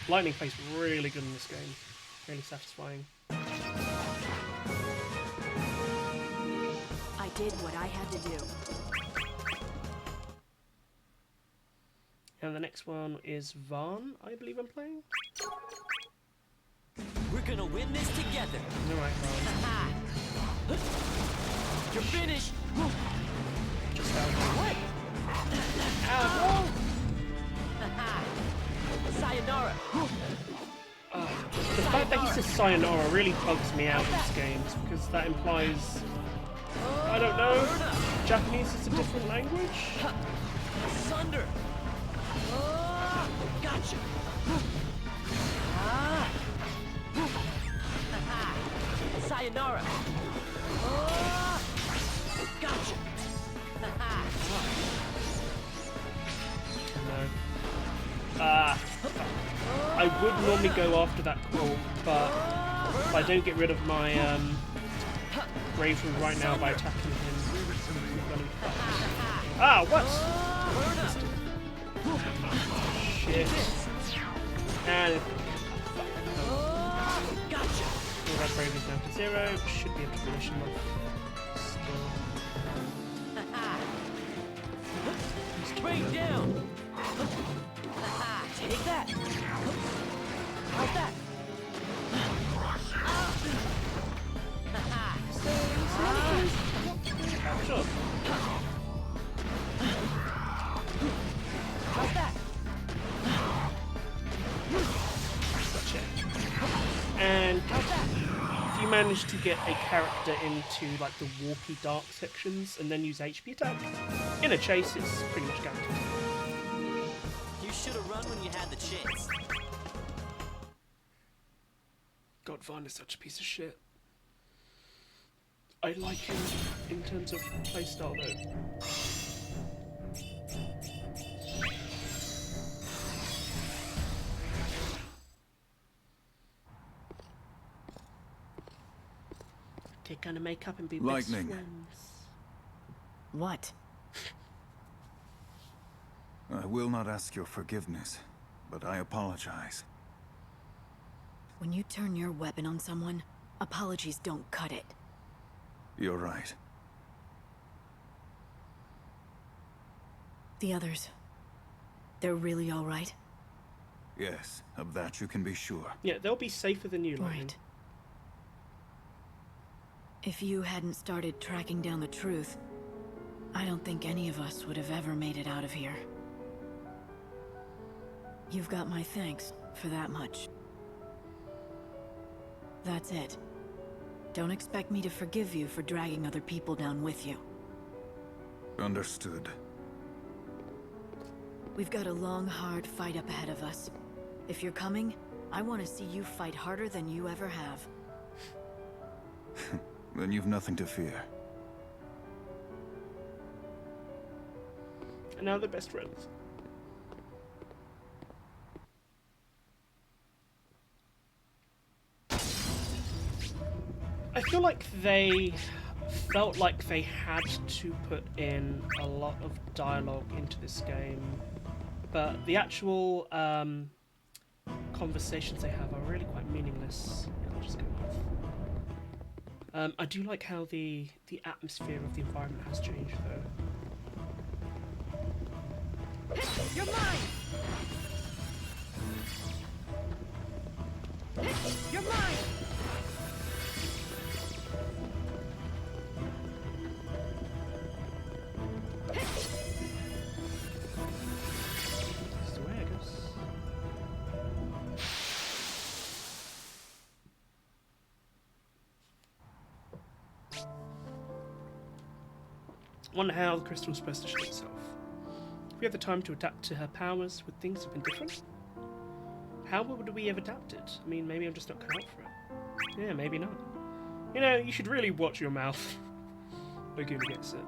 Speaker 1: Lightning plays really good in this game. Really satisfying.
Speaker 9: I did what I had to do.
Speaker 1: And the next one is Vaughn, I believe I'm playing.
Speaker 8: We're gonna win this together.
Speaker 1: Alright, Vaughn.
Speaker 8: You're finished.
Speaker 1: Just out.
Speaker 8: What?
Speaker 1: Ow!
Speaker 8: Sayonara.
Speaker 1: The fact that he says sayonara really bugs me out in this game because that implies, I don't know, Japanese is a different language?
Speaker 8: Thunder. Gotcha. Sayonara. Gotcha.
Speaker 1: No. I would normally go after that call, but if I don't get rid of my bravery right now by attacking him, I'm gonna be fucked. Ah, what? Shit. And
Speaker 8: Gotcha.
Speaker 1: all that bravery is down to 0. Should be able to finish him off. Still.
Speaker 8: Straight down. Take that. How's that?
Speaker 1: Sure.
Speaker 8: How's that?
Speaker 1: Gotcha. And if you manage to get a character into like the warpy dark sections and then use HP attack, in a chase it's pretty much guaranteed.
Speaker 8: You should have run when you had the chance.
Speaker 1: God, Vaughn is such a piece of shit. I like him in terms of playstyle though. Take on a makeup and be
Speaker 3: Lightning.
Speaker 1: best friends.
Speaker 7: What?
Speaker 3: I will not ask your forgiveness, but I apologize.
Speaker 7: When you turn your weapon on someone, apologies don't cut it.
Speaker 3: You're right.
Speaker 7: The others, they're really all right?
Speaker 3: Yes, of that you can be sure.
Speaker 1: Yeah, they'll be safer than you, Lightning.
Speaker 7: Right. If you hadn't started tracking down the truth, I don't think any of us would have ever made it out of here. You've got my thanks for that much. That's it. Don't expect me to forgive you for dragging other people down with you.
Speaker 3: Understood.
Speaker 7: We've got a long, hard fight up ahead of us. If you're coming, I want to see you fight harder than you ever have.
Speaker 3: Then you've nothing to fear.
Speaker 1: And now they're best friends. I feel like they felt like they had to put in a lot of dialogue into this game, but the actual conversations they have are really quite meaningless. Yeah, I'll just go off. I do like how the atmosphere of the environment has changed, though.
Speaker 9: You're mine! You're mine!
Speaker 1: This is the way, I guess. Wonder how the crystal was supposed to show itself. If we had the time to adapt to her powers, would things have been different? How would we have adapted? I mean, maybe I'm just not cut out for it. Yeah, maybe not. You know, you should really watch your mouth. Laguna gets it.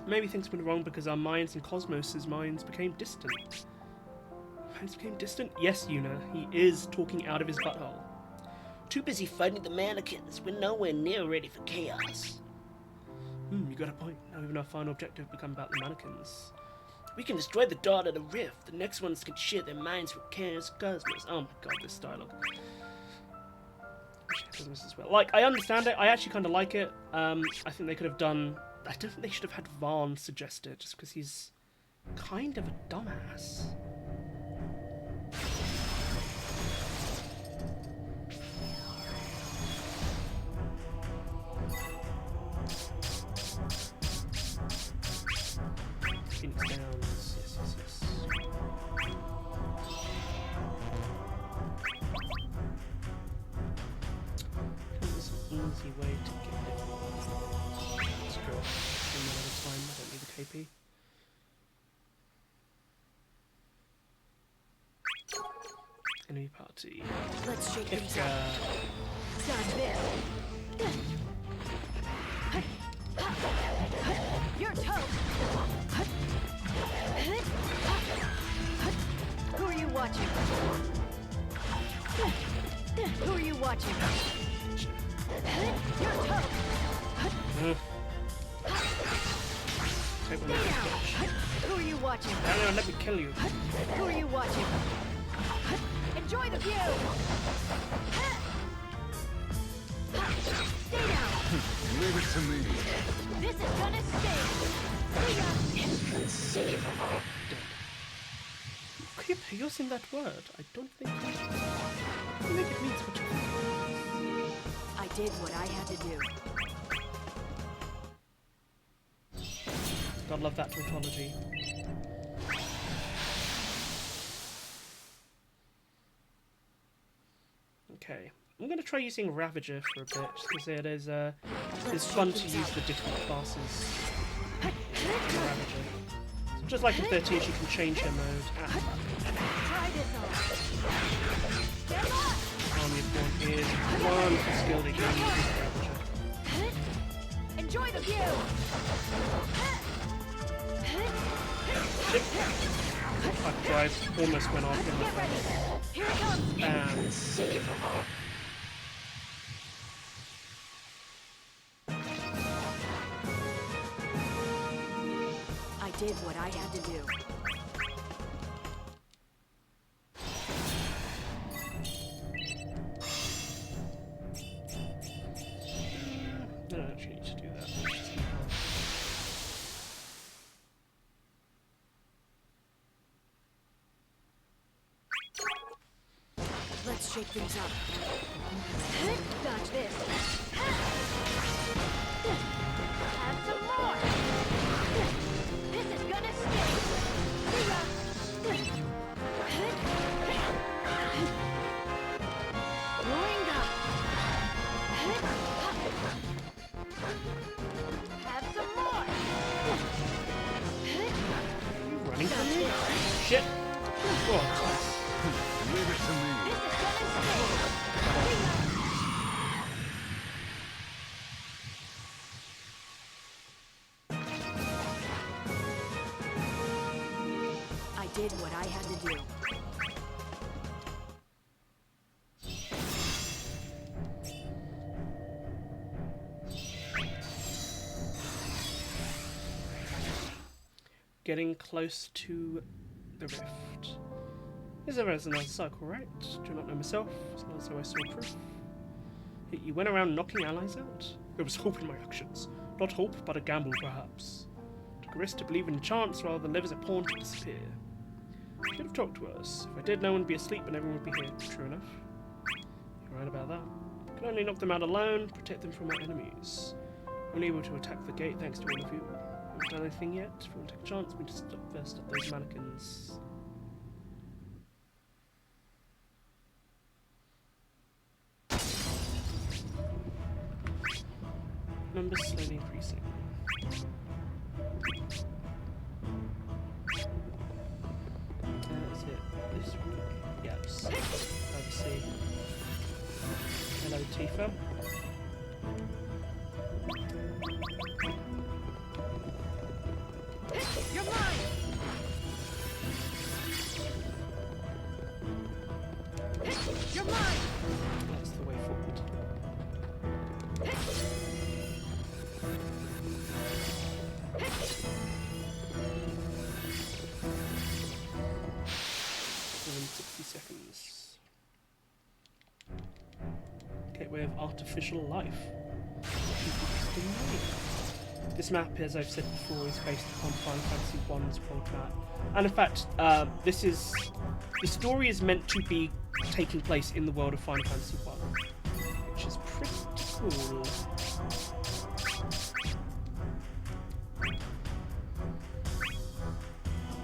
Speaker 1: Maybe things went wrong because our minds and Cosmos' minds became distant. Minds became distant? Yes, Yuna, he is talking out of his butthole.
Speaker 10: Too busy fighting the mannequins. We're nowhere near ready for chaos.
Speaker 1: You got a point. Now even our final objective become about the mannequins.
Speaker 10: We can destroy the Daughter of the Rift. The next ones can share their minds with Chaos Cosmos.
Speaker 1: Oh my god, this dialogue. Cosmos as well. Like, I understand it. I actually kind of like it. I think they could have done... I don't think they should have had Vaughn suggest it, just because he's kind of a dumbass. Phoenix Downs. Yes, yes, yes. There's an easy way to get it. Let's go. Another time. I don't need the KP. Enemy party.
Speaker 7: Let's shake things
Speaker 1: Kick,
Speaker 7: up. Done this.
Speaker 9: You're toast! Who are you watching? Who are you watching? You're toast!
Speaker 1: Take one
Speaker 9: Stay
Speaker 1: of those.
Speaker 9: down! Who are you watching?
Speaker 1: No, no, let me kill you.
Speaker 9: Who are you watching? Enjoy the view! Stay down!
Speaker 3: Leave it to me.
Speaker 9: This is gonna stay! See ya!
Speaker 1: Keep using that word. I don't think it means what you think.
Speaker 7: I did what I had to do.
Speaker 1: God love that tautology. Okay. I'm going to try using Ravager for a bit, just because it is it's fun to use the different classes. Ravager. So Just like in 13, she can change her mode.
Speaker 9: Try this on. Step up.
Speaker 1: Army of One is one skill that you can use with Ravager.
Speaker 9: Enjoy the view.
Speaker 1: Shit. Fuck drive almost went off in the
Speaker 9: Get ready. Here it comes.
Speaker 1: Bam.
Speaker 7: I did what I had to do.
Speaker 1: I don't actually need to do that.
Speaker 7: Let's shake things up.
Speaker 9: Dodge this. Have some more. This is gonna stick. See ya. Moringa. Have some more.
Speaker 1: Running from me? Shit. Oh,
Speaker 3: Leave it to me.
Speaker 9: This is gonna stick. See ya.
Speaker 7: I did what I had to do.
Speaker 1: getting close to the rift. Is there another cycle, right? Do not know myself, so I saw proof. You went around knocking allies out? There was hope in my actions. Not hope, but a gamble, perhaps. Took a risk to believe in chance rather than live as a pawn to disappear. You could have talked to us. If I did, no one would be asleep and everyone would be here. True enough. You're right about that. I can only knock them out alone, protect them from our enemies. Only able to attack the gate thanks to all of you. Haven't done anything yet. If you want to take a chance, we just first up those mannequins. Numbers slowly increasing. Is it this one? Yes. Oversee. Hello, Tifa.
Speaker 9: You're mine! You're mine!
Speaker 1: That's the way forward. Within 60 seconds. Gateway of artificial life. This map, as I've said before, is based upon Final Fantasy I's world map. And in fact, the story is meant to be taking place in the world of Final Fantasy I, which is pretty cool.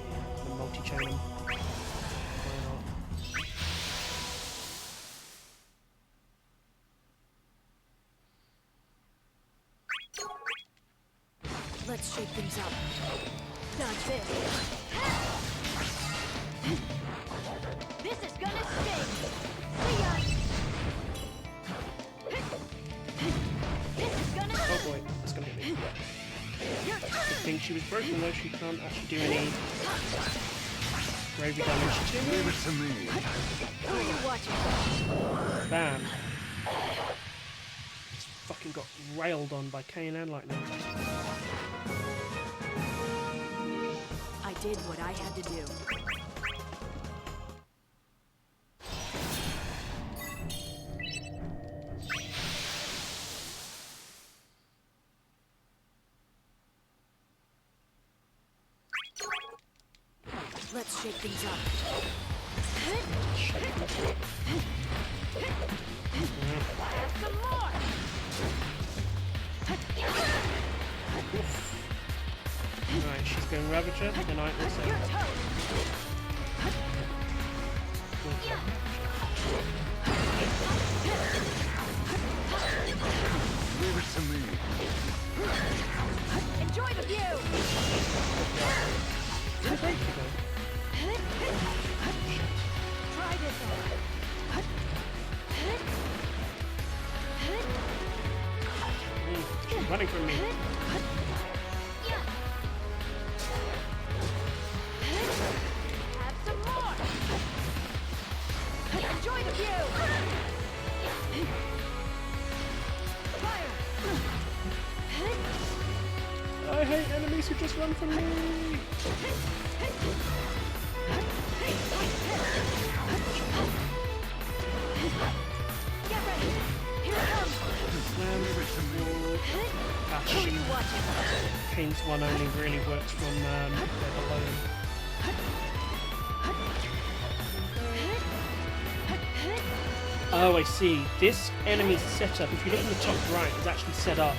Speaker 1: Yeah, multi-chain them. Why not?
Speaker 7: Let's shake things up.
Speaker 9: Dodge this. This is gonna sting. See ya. This is gonna
Speaker 1: Oh boy, that's gonna hit me. Good thing she was broken though, she can't actually do any gravy damage to me.
Speaker 3: Leave it to me.
Speaker 9: Who are you watching?
Speaker 1: Bam. Just fucking got railed on by Cain and Lightning.
Speaker 7: I did what I had to do. Let's shake things up.
Speaker 9: Have some more.
Speaker 1: Right, she's going Ravager, then I also.
Speaker 9: Your toes.
Speaker 3: Leave it to me.
Speaker 9: Enjoy the view.
Speaker 1: running from me?
Speaker 9: Have some more. Enjoy the view. Fire.
Speaker 1: I hate enemies who just run from me.
Speaker 9: Get ready. Here it comes. Who are you watching?
Speaker 1: Kane's one only really works from there below him. Oh, I see. This enemy setup, if you look in the top right, is actually set up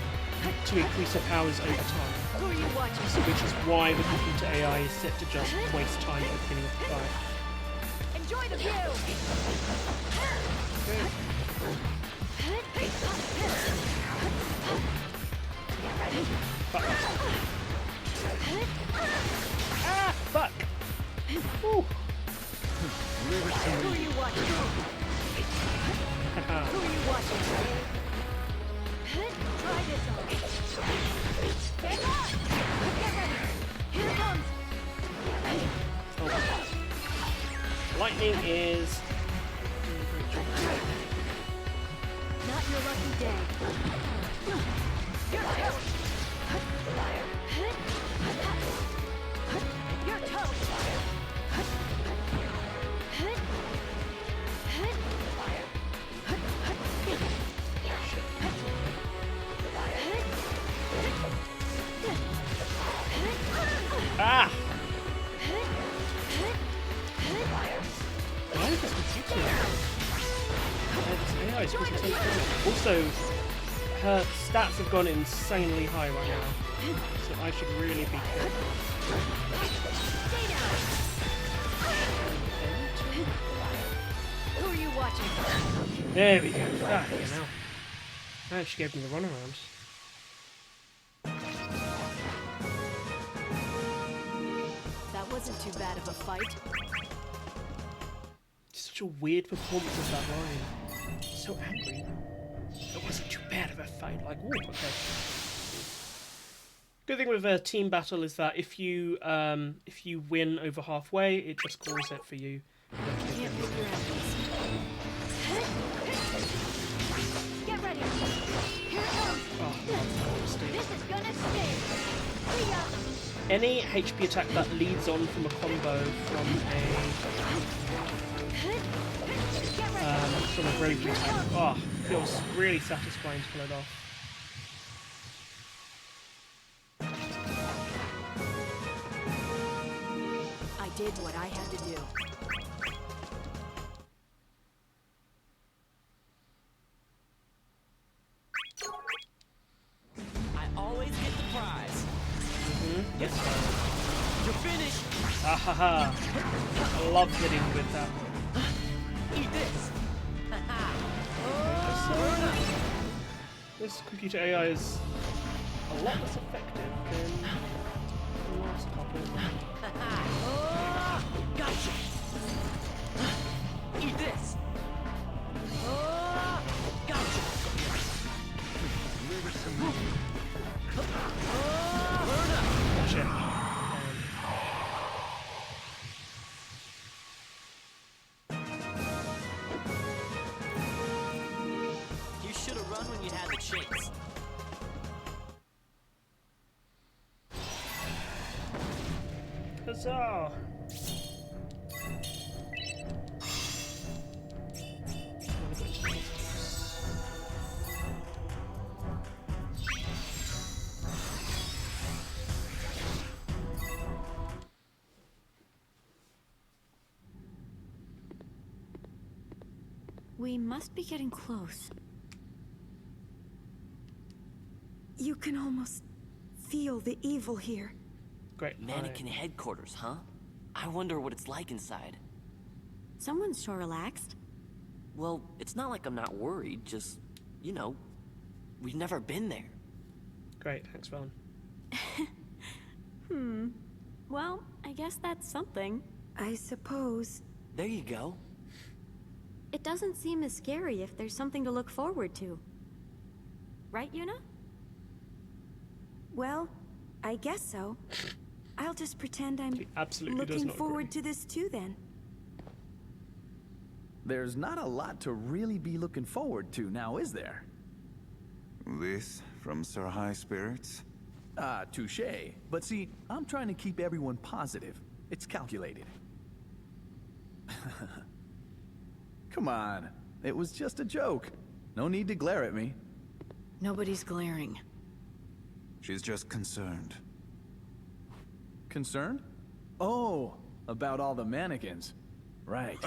Speaker 1: to increase their powers over time.
Speaker 9: Who are you watching?
Speaker 1: So which is why the computer AI is set to just waste time at the beginning of the fight.
Speaker 9: Enjoy the view.
Speaker 1: Fuck. Ah, fuck! Ooh.
Speaker 9: Who are you watching?
Speaker 1: Haha.
Speaker 9: Who are you watching? Try this on. Stand by. Get ready. Here it comes.
Speaker 1: Oh. Lightning is...
Speaker 9: Not your lucky day. You're toast. You're toast.
Speaker 1: Ah! Why is this computer? This AI is pushing so far. Also, her stats have gone insanely high right now, so I should really be careful.
Speaker 9: Who are you watching?
Speaker 1: There we go. Ah, you know. Now she gave me the runaround.
Speaker 9: That wasn't too bad of a fight.
Speaker 1: Such a weird performance of that line. So angry. It wasn't too bad of a fight. Like, ooh, okay. Good thing with a team battle is that if you win over halfway, it just calls it for you.
Speaker 9: Can't pick your enemies. Get ready. Here it comes.
Speaker 1: Oh,
Speaker 9: This is gonna sting. See ya.
Speaker 1: any HP attack that leads on from a combo from a bravery attack, oh, feels really satisfying to pull it off.
Speaker 9: I did what I had to do.
Speaker 8: I always get the prize.
Speaker 1: Yes.
Speaker 8: You're finished.
Speaker 1: Ah ha ha. I love hitting with that.
Speaker 8: Eat this.
Speaker 1: This computer AI is a lot less effective than the last couple.
Speaker 8: Gotcha. Eat this. Gotcha.
Speaker 1: Gotcha.
Speaker 8: You should have run when you had the chance.
Speaker 1: Huzzah!
Speaker 4: We must be getting close.
Speaker 7: You can almost feel the evil here.
Speaker 1: Great.
Speaker 8: Mannequin headquarters, huh? I wonder what it's like inside.
Speaker 4: Someone's sure relaxed.
Speaker 8: Well, it's not like I'm not worried, just, you know, we've never been there.
Speaker 1: Great, thanks, Vaughn.
Speaker 4: Well, I guess that's something.
Speaker 7: I suppose.
Speaker 8: There you go.
Speaker 4: It doesn't seem as scary if there's something to look forward to. Right, Yuna?
Speaker 7: Well, I guess so. I'll just pretend I'm
Speaker 1: He absolutely does
Speaker 7: looking
Speaker 1: not
Speaker 7: forward
Speaker 1: agree.
Speaker 7: to this too then.
Speaker 6: There's not a lot to really be looking forward to now, is there?
Speaker 3: This from Sir High Spirits?
Speaker 6: Ah, touche. But see, I'm trying to keep everyone positive. It's calculated. Come on. It was just a joke. No need to glare at me.
Speaker 11: Nobody's glaring.
Speaker 3: She's just concerned.
Speaker 6: Concerned? Oh, about all the mannequins. Right.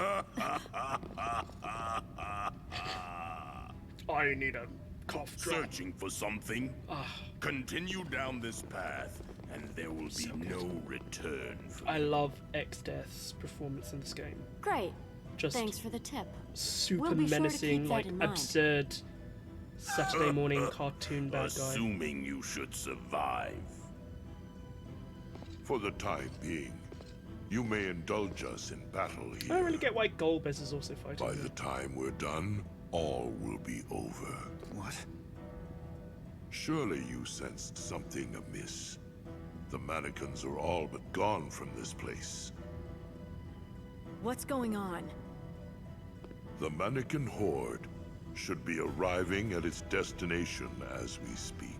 Speaker 1: I need a cough drop.
Speaker 12: Searching for something? Continue down this path, and there will be no return for
Speaker 1: I love X-Death's performance in this game.
Speaker 4: Great.
Speaker 1: Just
Speaker 4: Thanks for the tip.
Speaker 1: super
Speaker 4: We'll be sure to
Speaker 1: menacing,
Speaker 4: keep that
Speaker 1: like
Speaker 4: in mind.
Speaker 1: absurd Saturday morning cartoon bad guy.
Speaker 12: assuming you should survive.
Speaker 2: For the time being, you may indulge us in battle
Speaker 1: I
Speaker 2: here.
Speaker 1: don't really get why Golbez is also fighting.
Speaker 2: By
Speaker 1: him.
Speaker 2: the time we're done, all will be over.
Speaker 3: What?
Speaker 2: Surely you sensed something amiss. The mannequins are all but gone from this place.
Speaker 11: What's going on?
Speaker 2: The mannequin horde should be arriving at its destination as we speak.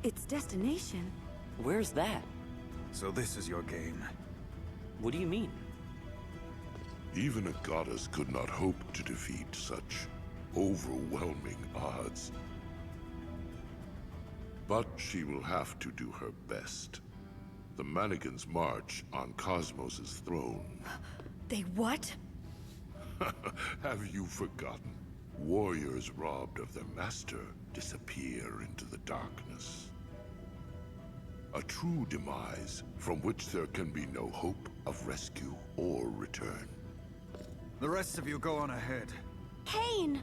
Speaker 7: Its destination?
Speaker 8: Where's that?
Speaker 3: So this is your game.
Speaker 8: What do you mean?
Speaker 2: Even a goddess could not hope to defeat such overwhelming odds. But she will have to do her best. The mannequins march on Cosmos's throne.
Speaker 11: They what?
Speaker 2: Have you forgotten? Warriors robbed of their master disappear into the darkness. A true demise from which there can be no hope of rescue or return.
Speaker 3: The rest of you go on ahead.
Speaker 4: Kane!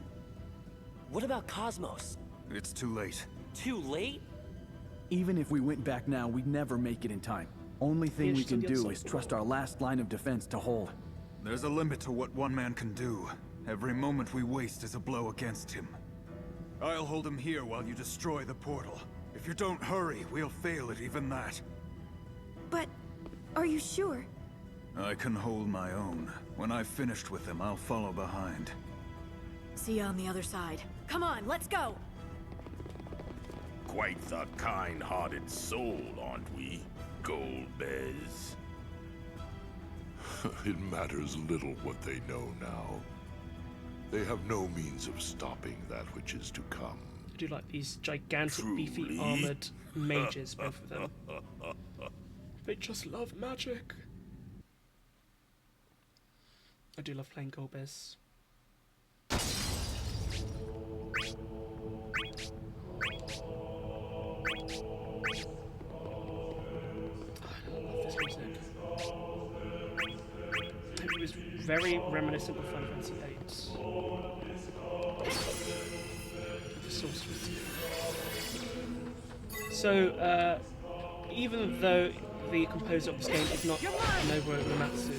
Speaker 8: What about Cosmos?
Speaker 3: It's too late.
Speaker 8: Too late?
Speaker 6: Even if we went back now, we'd never make it in time. Only thing
Speaker 1: Yeah,
Speaker 6: we
Speaker 1: she's on
Speaker 6: can
Speaker 1: the other
Speaker 6: do
Speaker 1: side
Speaker 6: is
Speaker 1: of the
Speaker 6: trust
Speaker 1: wall.
Speaker 6: our last line of defense to hold.
Speaker 3: There's a limit to what one man can do. Every moment we waste is a blow against him. I'll hold him here while you destroy the portal. If you don't hurry, we'll fail at even that.
Speaker 7: But are you sure?
Speaker 3: I can hold my own. When I've finished with him, I'll follow behind.
Speaker 11: See you on the other side. Come on, let's go!
Speaker 12: Quite the kind-hearted soul, aren't we, Golbez?
Speaker 2: It matters little what they know now. They have no means of stopping that which is to come.
Speaker 1: I do like these gigantic, beefy,
Speaker 12: Truly?
Speaker 1: armored mages, both of them. They just love magic. I do love playing Golbez. I love this music. It was very reminiscent of Final Fantasy VIII. The sorceress. So, even though the composer of this game is not Nobuo Uematsu,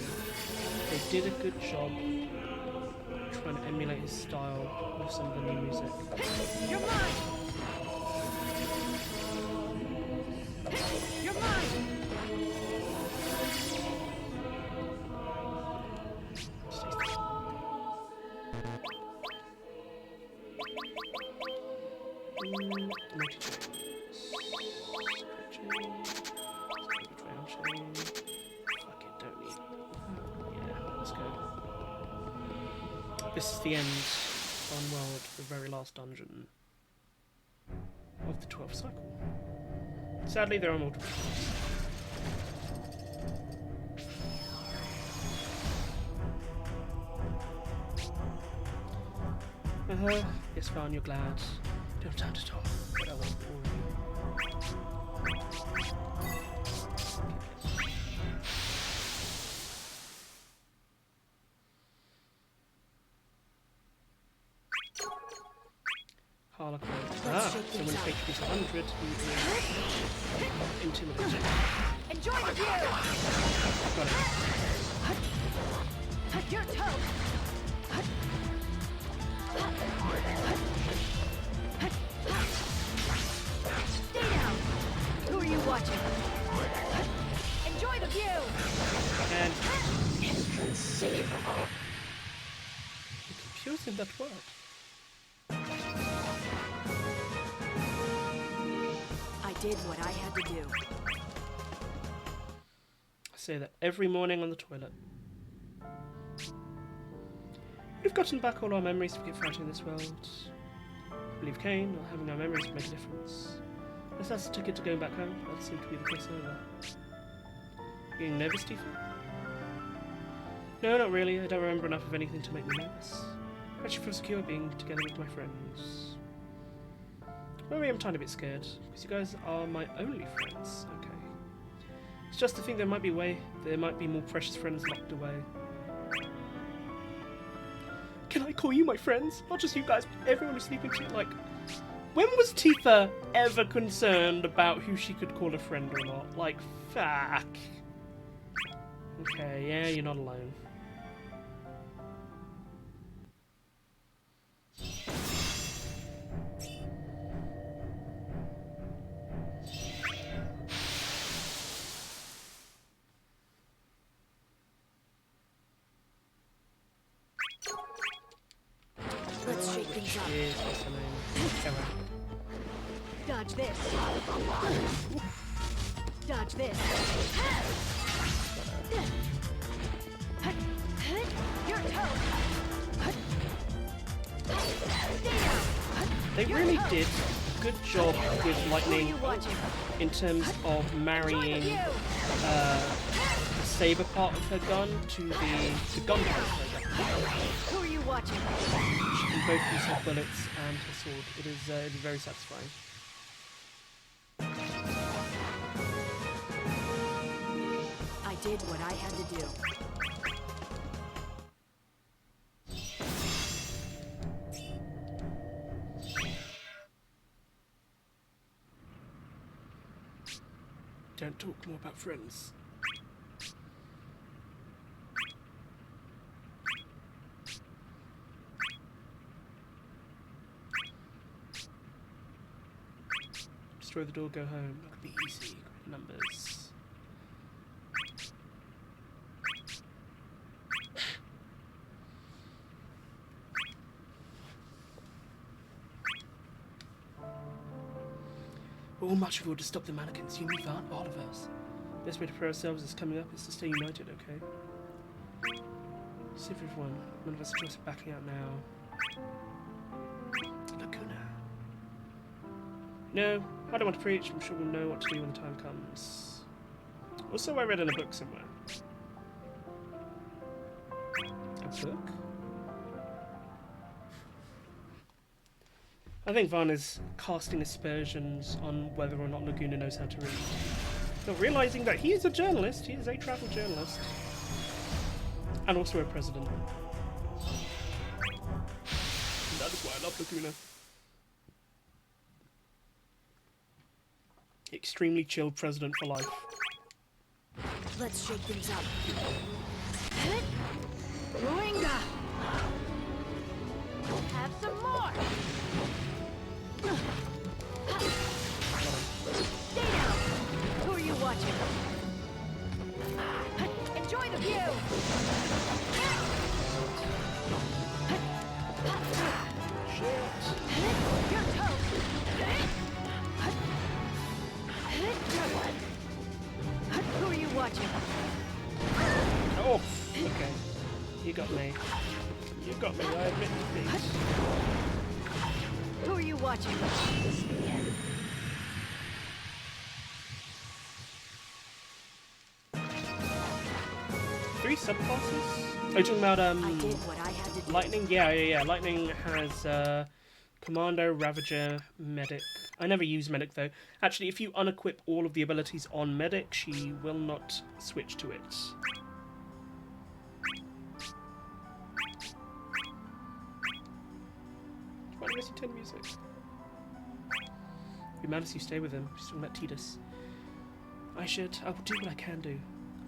Speaker 1: they did a good job trying to emulate his style with some of the new music.
Speaker 11: You're mine! You're mine!
Speaker 1: Fuck it, don't need. Yeah, let's go. This is the end. One world, the very last dungeon of the 12th cycle. Sadly, there are multiple. Yes, fine, you're glad. Don't have time to talk. That was boring. Harlequin. So when his HP is 100, he will intimidate.
Speaker 11: Enjoy the view!
Speaker 1: Got it.
Speaker 11: Your toe! Stay down! watching? Enjoy the view!
Speaker 1: And you keep using that word.
Speaker 11: I did what I had to do.
Speaker 1: I say that every morning on the toilet. We've gotten back all our memories to get fighting in this world. I believe Kane, not having our memories would make a difference. Unless that's a ticket to going back home, that seemed to be the case either. Getting nervous, Tifa? No, not really. I don't remember enough of anything to make me nervous. I actually feel secure being together with my friends. Maybe I'm a tiny bit scared, because you guys are my only friends. Okay. It's just to think there might be more precious friends locked away. Can I call you my friends? Not just you guys, but everyone who's sleeping to you. Like, when was Tifa ever concerned about who she could call a friend or not? Like, fuck. Okay, yeah, you're not alone.
Speaker 11: Let's shake things up.
Speaker 1: Yes, what's her name? Kara.
Speaker 11: Dodge this. Dodge this. Your toe.
Speaker 1: They really did a good job with Lightning in terms of marrying the saber part of her gun to the gun part of her gun.
Speaker 11: Who are you watching?
Speaker 1: She can both use her bullets and her sword. It is very satisfying.
Speaker 11: I did what I had to do.
Speaker 1: Don't talk more about friends. Destroy the door, go home. That could be easy. Great numbers. We're all marching forward to stop the mannequins. You need that, all of us. Best way to prepare ourselves is coming up is to stay united, okay? See if everyone. None of us are just backing out now. Lacuna. No, I don't want to preach. I'm sure we'll know what to do when the time comes. Also, I read in a book somewhere. A book? I think Vaughn is casting aspersions on whether or not Laguna knows how to read. Not realizing that he is a journalist, he is a travel journalist. And also a president. And that is why I love Laguna. Extremely chill president for life.
Speaker 11: Let's shake things up. Ruinga!
Speaker 9: Have some more!
Speaker 11: Stay down! Who are you watching? Enjoy the view! Your toes! Who are you watching?
Speaker 1: Oh, okay. You got me. You got me, I admit defeat.
Speaker 11: Who are you watching?
Speaker 1: 3 subclasses? Are you talking about
Speaker 11: I did what I had to do.
Speaker 1: Lightning? Yeah. Lightning has Commando, Ravager, Medic. I never use Medic though. Actually, if you unequip all of the abilities on Medic, she will not switch to it. Why do I see 10 music? Be mad if you stay with him. She's talking about Tidus. I will do what I can do.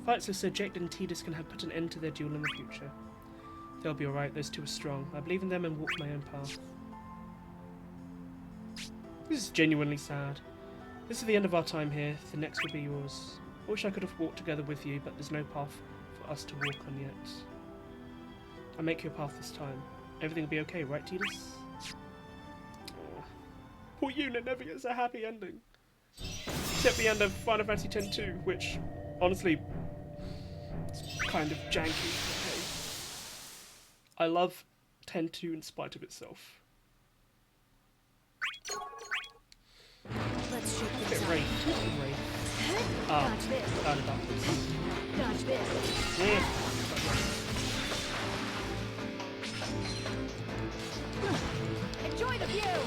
Speaker 1: Fights with Sir Jake and Tidus can have put an end to their duel in the future. They'll be alright, those two are strong. I believe in them and walk my own path. This is genuinely sad. This is the end of our time here. The next will be yours. I wish I could have walked together with you, but there's no path for us to walk on yet. I'll make you a path this time. Everything will be okay, right, Tidus? Oh. Poor unit never gets a happy ending. Except the end of Final Fantasy X-2, which, honestly, is kind of janky. Okay. I love X-2 in spite of itself.
Speaker 11: Let's shake
Speaker 1: Bit
Speaker 11: things up.
Speaker 1: Wraith. Wraith.
Speaker 11: Dodge this.
Speaker 1: Backwards.
Speaker 11: Dodge this.
Speaker 1: Yeah.
Speaker 11: Enjoy the view.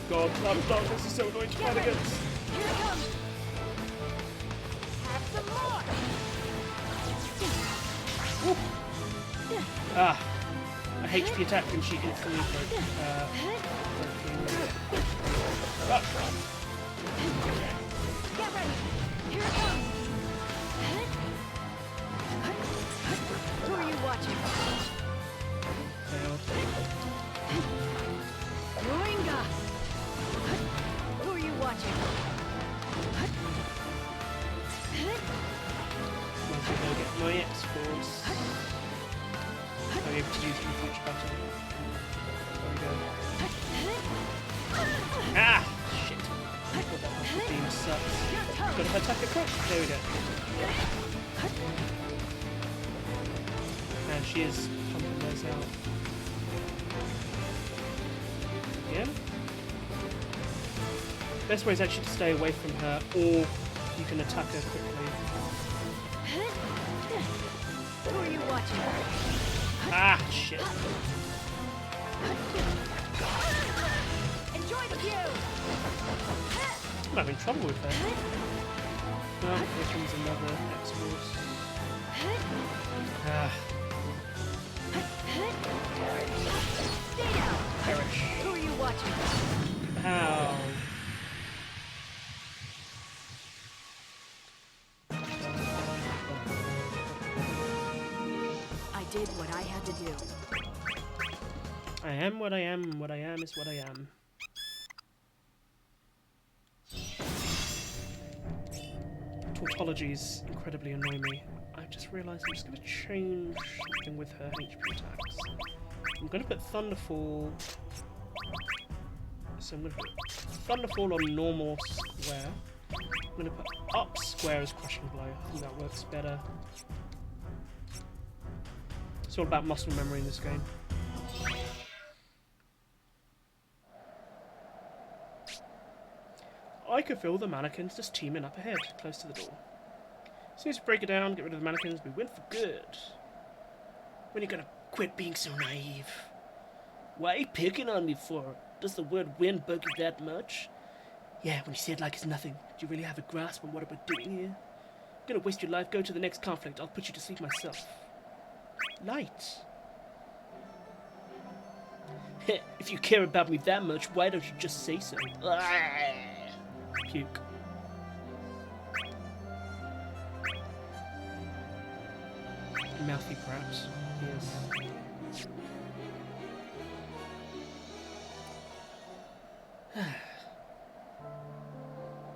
Speaker 1: God, Cloud of Darkness is so annoying to fight against.
Speaker 11: Here it comes. Have some more.
Speaker 1: Ah, a HP attack and she instantly
Speaker 11: Get ready. Here it comes. Who are you watching? Moringa. Who are you watching?
Speaker 1: Once I go get my X-Force, I'm able to use it in future battle. There we go. Ah! Shit. That beam sucks. Gotta attack a crit. There we go. And she is pumping those out. Again? Best way is actually to stay away from her, or you can attack her quickly.
Speaker 11: Who are you watching?
Speaker 1: Ah, shit.
Speaker 11: Enjoy the view.
Speaker 1: I'm having trouble with that. Well, here comes another X-Force. Ah,
Speaker 11: Stay down.
Speaker 1: perish.
Speaker 11: Who are you watching?
Speaker 1: Ow.
Speaker 11: I did what I had to do.
Speaker 1: I am what I am, what I am is what I am. Tautologies incredibly annoy me. I just realised I'm just going to change something with her HP attacks. I'm going to put Thunderfall. So I'm going to put Thunderfall on normal square. I'm going to put up square as Crushing Blow. I think that works better. It's all about muscle memory in this game. I could feel the mannequins just teaming up ahead, close to the door. As soon as we break it down, get rid of the mannequins, we win for good.
Speaker 10: When are you gonna quit being so naive? Why are you picking on me for? Does the word win bug you that much? Yeah, when you say it like it's nothing, do you really have a grasp on what we're doing here? I'm gonna waste your life, go to the next conflict, I'll put you to sleep myself. Light. If you care about me that much, why don't you just say so?
Speaker 1: Puke. Mouthy, perhaps. Yes.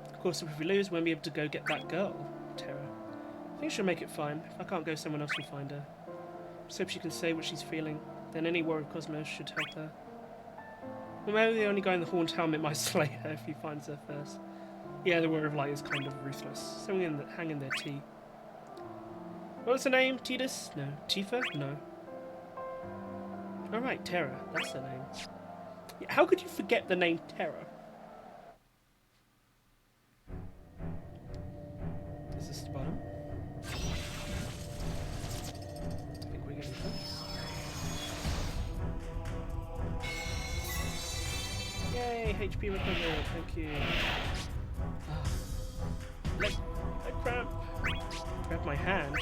Speaker 1: Of course, if we lose, we won't be able to go get that girl, Terra. I think she'll make it fine. If I can't go, someone else will find her. Just hope she can say what she's feeling. Then any war of Cosmos should help her. Or maybe the only guy in the Horned Helmet might slay her if he finds her first. Yeah, the Warrior of Light is kind of ruthless. Someone in the, hang in their tea. What was her name? Tidus? No. Tifa? No. Alright, Terra. That's her name. Yeah, how could you forget the name Terra? Is this the bottom? I think we're getting close. Yay, HP recovered, thank you. Leg cramp. Grab my hand.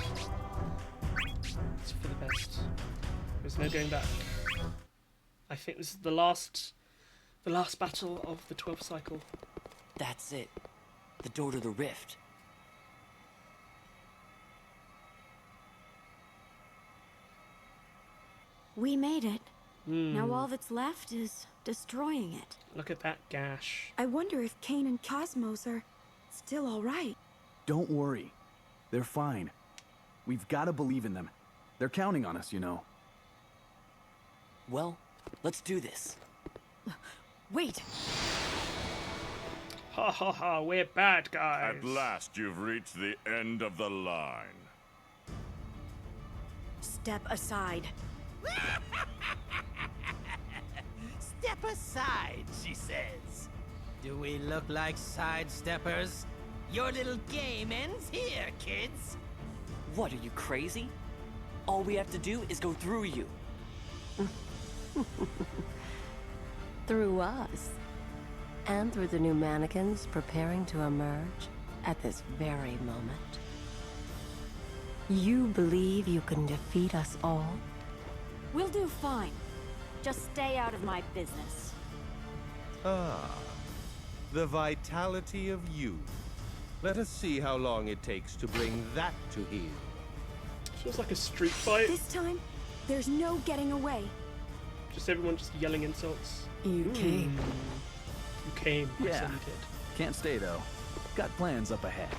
Speaker 1: It's for the best. There's no going back. I think this is the last battle of the 12th cycle.
Speaker 8: That's it. The door to the rift.
Speaker 7: We made it. Now all that's left is destroying it.
Speaker 1: Look at that gash.
Speaker 7: I wonder if Kane and Cosmos are still all right.
Speaker 6: Don't worry. They're fine. We've got to believe in them. They're counting on us, you know.
Speaker 8: Well, let's do this.
Speaker 11: Wait!
Speaker 1: Ha ha ha, we're bad guys.
Speaker 12: At last you've reached the end of the line.
Speaker 11: Step aside.
Speaker 13: Step aside, she says. Do we look like sidesteppers? Your little game ends here, kids.
Speaker 8: What, are you crazy? All we have to do is go through you.
Speaker 5: Through us. And through the new mannequins preparing to emerge at this very moment. You believe you can defeat us all?
Speaker 4: We'll do fine. Just stay out of my business.
Speaker 14: Ah, the vitality of youth. Let us see how long it takes to bring that to heel.
Speaker 1: Feels like a street fight.
Speaker 7: This time, there's no getting away.
Speaker 1: Just everyone just yelling insults.
Speaker 6: You came.
Speaker 1: You came. I
Speaker 6: Yeah.
Speaker 1: said you did.
Speaker 6: Can't stay, though. Got plans up ahead.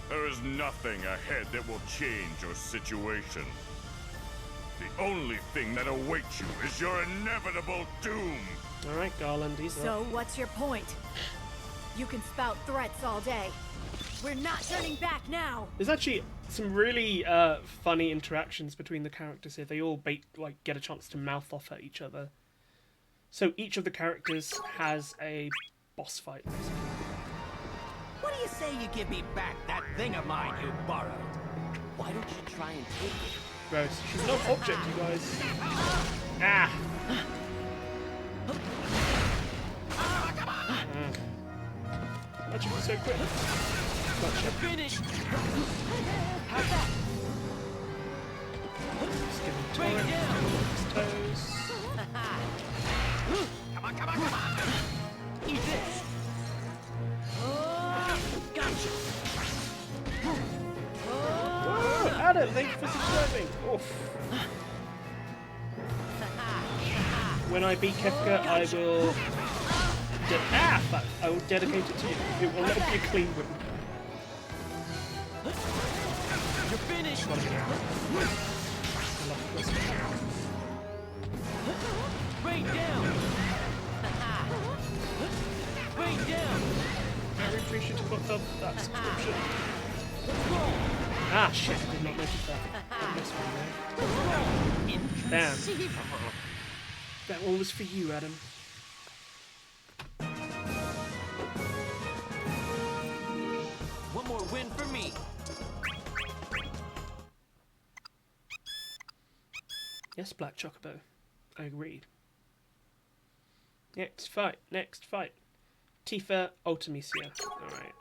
Speaker 12: There is nothing ahead that will change your situation. The only thing that awaits you is your inevitable doom.
Speaker 1: All right, Garland, ease
Speaker 11: So,
Speaker 1: up.
Speaker 11: what's your point? You can spout threats all day. We're not turning back now!
Speaker 1: There's actually some really funny interactions between the characters here. They all get a chance to mouth off at each other. So each of the characters has a boss fight, basically.
Speaker 13: What do you say you give me back that thing of mine you borrowed?
Speaker 8: Why don't you try and take it?
Speaker 1: Gross. She's no object, you guys. Ah! Imagine she's so quick. Gotcha.
Speaker 13: Finished!
Speaker 1: How's that? Just give him time. His toes.
Speaker 13: Come on, come on, come on! Eat this! Gotcha!
Speaker 1: Whoa, Adam, thank you for subscribing. Oof. When I beat Kefka, I will... fuck. I will dedicate it to you. It will not be a clean win.
Speaker 13: You're finished!
Speaker 1: I love this.
Speaker 13: Rain down! Rain down!
Speaker 1: Very appreciative of that subscription. Ah, shit, I did not notice that. That missed one there. Damn. That one was for you, Adam.
Speaker 8: One more win for me.
Speaker 1: Yes, Black Chocobo. I agree. Next fight. Next fight. Tifa Ultimisia. Alright.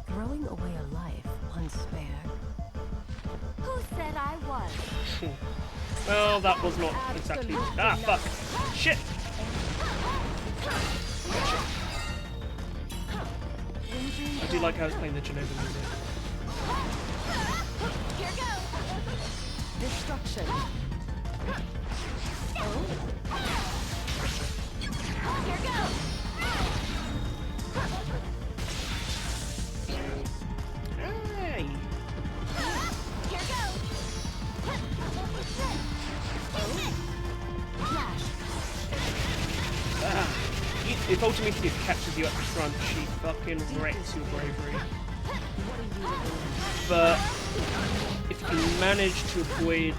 Speaker 5: Throwing away a life unspared.
Speaker 4: Who said I was?
Speaker 1: Well, that was not exactly... Ah, fuck. Shit! I do like how it's playing the Genova music.
Speaker 4: Here goes!
Speaker 5: Destruction.
Speaker 4: Here goes!
Speaker 1: Hey!
Speaker 4: Here goes! Flash!
Speaker 1: Ah. If Ultimisia catches you up front, she fucking wrecks your bravery. But if you can manage to avoid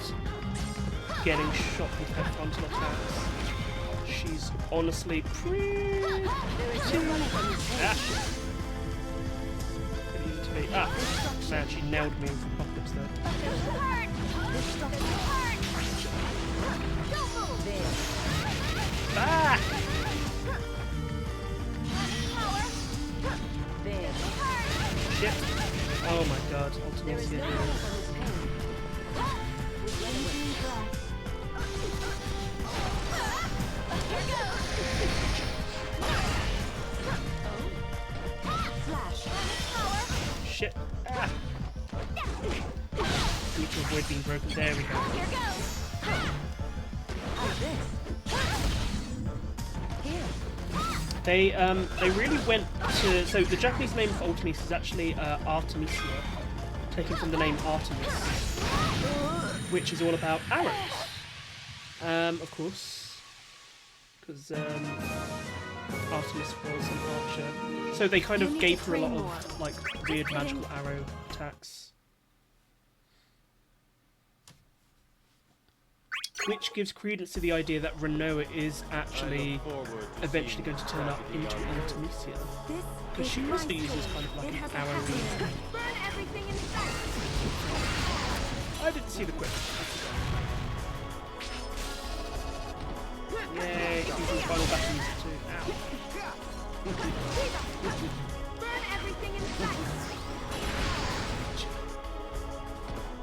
Speaker 1: getting shot with her frontal attacks, she's honestly pretty... Ah, shit. Pretty easy to beat. Ah, man, she nailed me with apocalypse there. Back! Shit. Oh my god, Ultimisia. Shit. Ah. Need to avoid broken. There we go.
Speaker 9: Here goes.
Speaker 1: They really went to, so the Japanese name for Ultimis is actually Artemisia, taken from the name Artemis, which is all about arrows. Of course, because Artemis was an archer, so they kind of gave her a lot of like weird magical arrow attacks. Which gives credence to the idea that Renoa is actually eventually going to turn up into Artemisia. Because she also uses kind of like an arrow. I didn't see the quick. Yay, using final battle music too. Ow.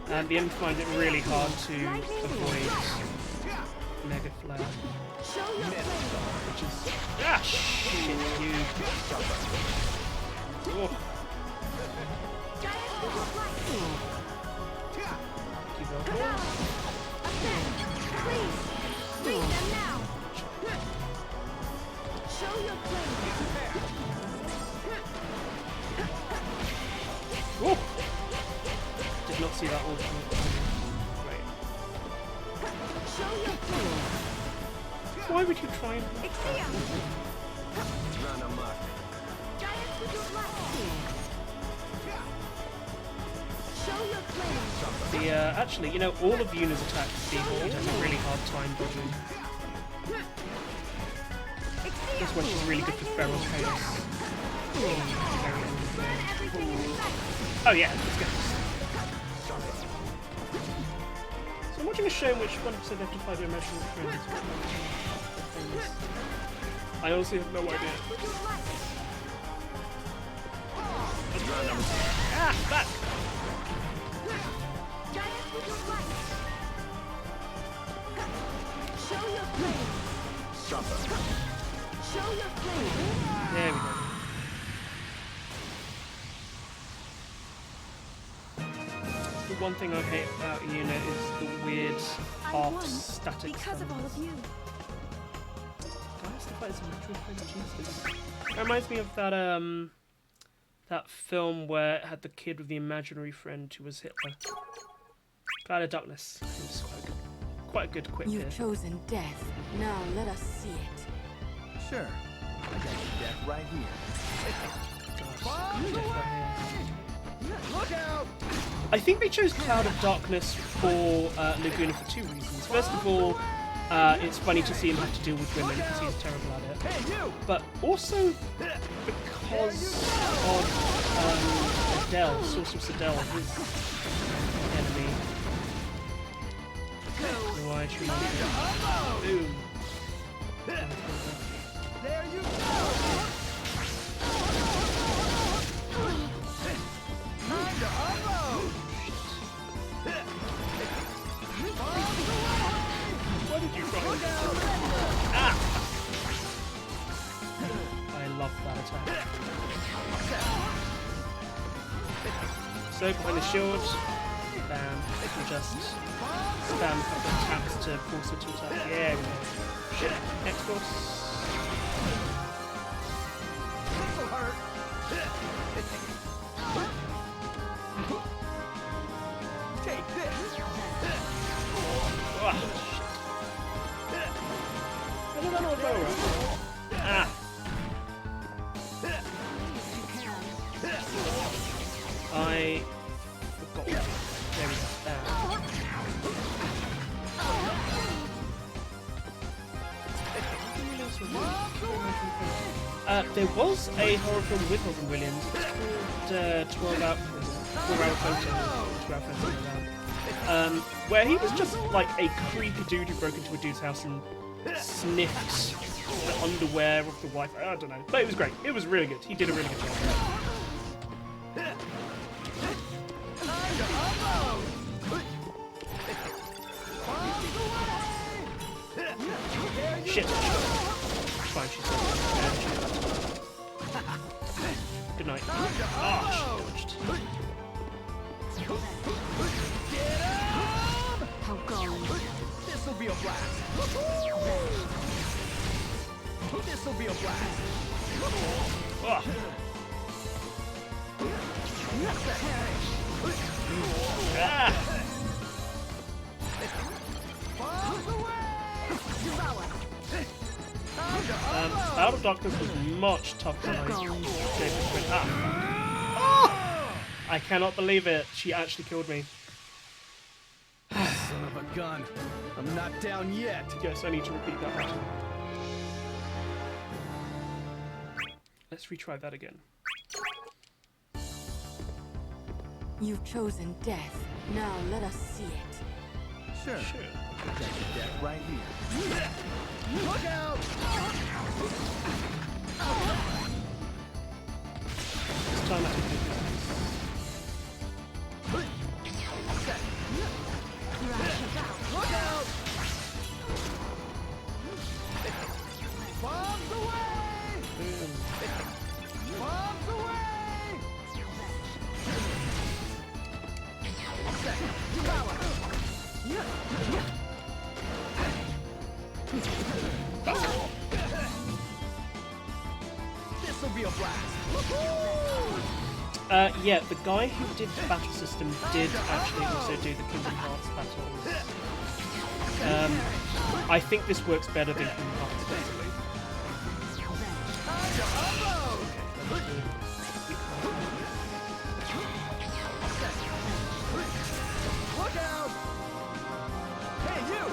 Speaker 1: And the enemies find it really hard to avoid Mega Flare. Which is... Ah, shit, you... Oh. Oh. Did not see that ultimate. Great. Why would you try and... The, actually, you know, all of Yuna's attacks Behold has a really hard time dodging. That's why she's really good for Feral Chaos. Oh yeah, let's go. So I'm watching a show in which one episode they have to fight their imaginary friends. I honestly have no idea. Ah, back! There we go. The one thing I hate about Yuna is the weird half-static
Speaker 7: because of all of you.
Speaker 1: It reminds me of that that film where it had the kid with the imaginary friend who was Hitler. Cloud of Darkness. It was quite a good quip here.
Speaker 11: You've chosen death. Now let us see it.
Speaker 6: Sure. I got death right here. Look out!
Speaker 1: I think they chose Cloud of Darkness for Laguna for two reasons. First of all, it's funny to see him have to deal with women because he's terrible at it. But also because of Adele, Sorceress Adele, his enemy. Why should we boom.
Speaker 6: There you go! Time to unload!
Speaker 1: What did you find? Ah! I love that attack. So behind the shield, bam, and just spam a couple of taps to force it to attack. Yeah, we go. Shit, X-Force.
Speaker 6: This'll hurt! Take this!
Speaker 1: Oh, shit. I don't know what Ah! I forgot. There we go. Bam. There was a horror film with Robin Williams. It's called 12 Hour Photo, 2 Hour Photo, where he was just like a creepy dude who broke into a dude's house and sniffed the underwear of the wife. I don't know, but it was great. It was really good. He did a really good job. Shit. Fine, she's done. Good night. Ah, she dodged.
Speaker 6: blast. This'll be a blast.
Speaker 1: Ugh. Ah. Out of Darkness was much tougher than I gave it. Ah. Oh! I cannot believe it. She actually killed me.
Speaker 6: Son of a gun. I'm not down yet.
Speaker 1: Yes, I need to repeat that battle. Let's retry that again.
Speaker 11: You've chosen death. Now let us see it.
Speaker 6: Sure.
Speaker 1: Sure.
Speaker 6: Got the deck right here. Look out!
Speaker 1: This time I can do this.
Speaker 6: Look out! Bombs away! Bombs away! This'll be a blast.
Speaker 1: Yeah, the guy who did the battle system did actually also do the Kingdom Hearts battles. I think this works better than Kingdom Hearts basically.
Speaker 6: Look out! Hey, you!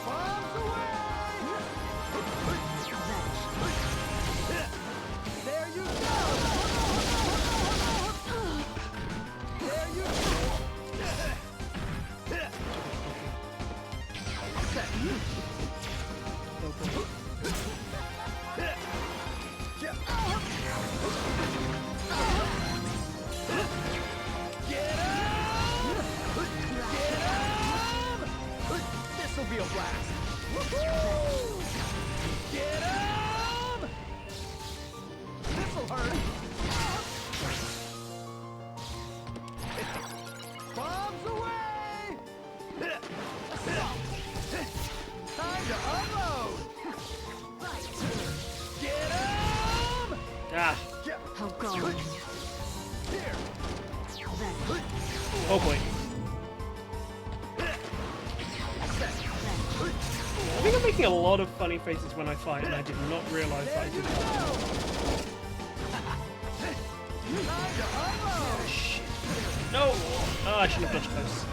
Speaker 6: Bombs away! There you go! There you This'll be a blast. Get him! This'll hurt. Bombs away! Time to unload. Get him!
Speaker 1: Ah.
Speaker 11: How gone?
Speaker 6: Here.
Speaker 1: Oh boy. I think I'm making a lot of funny faces when I fight, and I did not realize that I did that. Oh, shit. No! Oh, I shouldn't have touched close.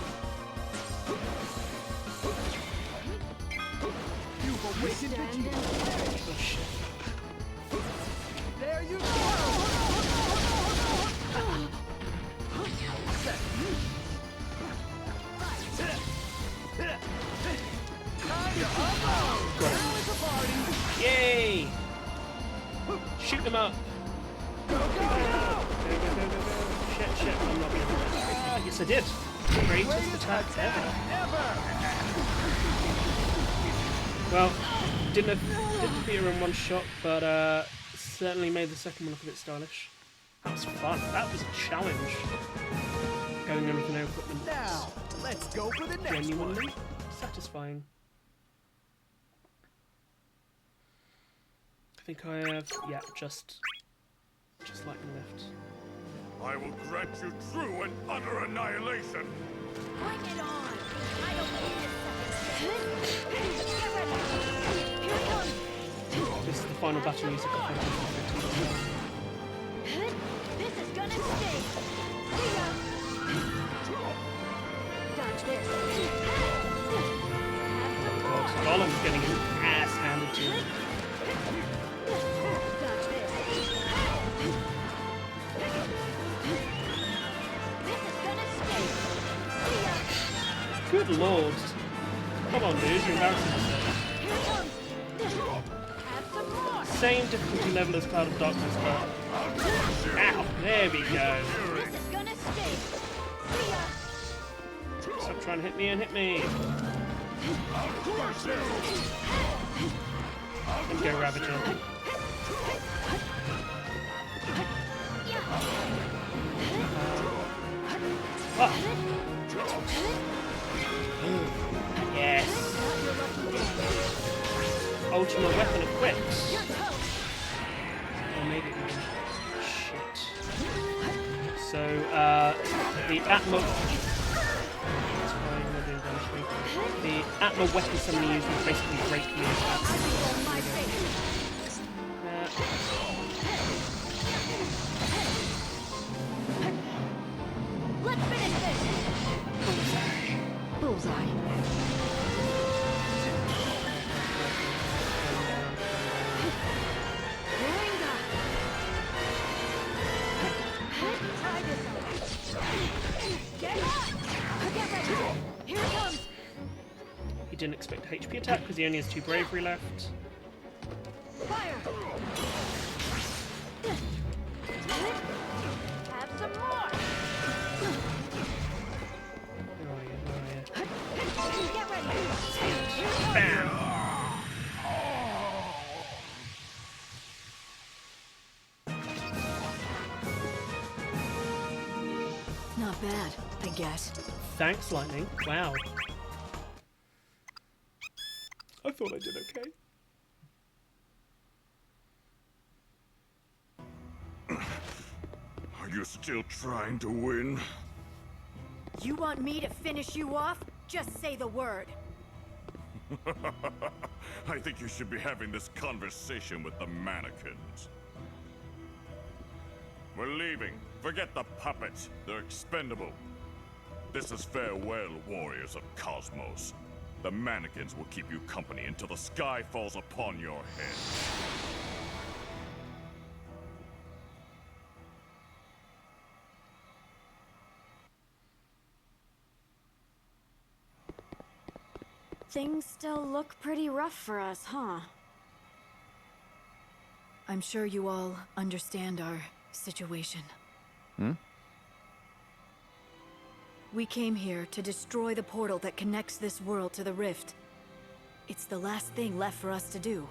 Speaker 6: You've awakened the genius.
Speaker 1: Oh, shit.
Speaker 6: There you go!
Speaker 1: Got it. Yay! Shoot them up! Go, go, go! Shit, shit, I'm not gonna do this. Ah, yes, I did! Greatest attack ever! Well, didn't defeat her in one shot, but certainly made the second one look a bit stylish. That was fun. That was a challenge. Going in with no equipment.
Speaker 6: Now, let's go for the next
Speaker 1: Genuinely
Speaker 6: one.
Speaker 1: satisfying. I think I have, yeah, just lightning left.
Speaker 12: I will grant you true and utter annihilation.
Speaker 9: Bring it on! I don't need a second. Get ready! Here it comes!
Speaker 1: This is the final battle music of 2015.
Speaker 9: This is gonna stay! See ya! Dodge this! Have some more!
Speaker 1: Golem's getting his ass handed to him.
Speaker 9: Dodge this! This is gonna stay! See ya!
Speaker 1: Good lord. Come on, dude, you're embarrassing yourself.
Speaker 9: Here it comes! Have some more!
Speaker 1: Same difficulty level as Cloud of Darkness, but... Ow, there we go.
Speaker 9: This is gonna stay! See ya!
Speaker 1: Stop trying to hit me and hit me. And go Ravager. Ah. Yes. Ultimate weapon equipped. Or maybe shit. So the Atma. That's fine. They're doing damage to me. The Atma weapon somebody used will basically break me.
Speaker 9: Let's finish this!
Speaker 5: Bullseye.
Speaker 9: Try this on. Get up! Get ready! Here it comes!
Speaker 1: He didn't expect a HP attack because he only has 2 bravery left.
Speaker 9: Fire! Have some more!
Speaker 1: Where are you?
Speaker 9: Get ready! Here it comes!
Speaker 1: Bam!
Speaker 11: Not bad, I guess.
Speaker 1: Thanks, Lightning. Wow. I thought I did okay.
Speaker 12: Are you still trying to win?
Speaker 11: You want me to finish you off? Just say the word.
Speaker 12: I think you should be having this conversation with the mannequins. We're leaving. Forget the puppets. They're expendable. This is farewell, warriors of Cosmos. The mannequins will keep you company until the sky falls upon your head.
Speaker 4: Things still look pretty rough for us, huh?
Speaker 11: I'm sure you all understand our situation.
Speaker 6: Hmm?
Speaker 11: We came here to destroy the portal that connects this world to the Rift. It's the last thing left for us to do.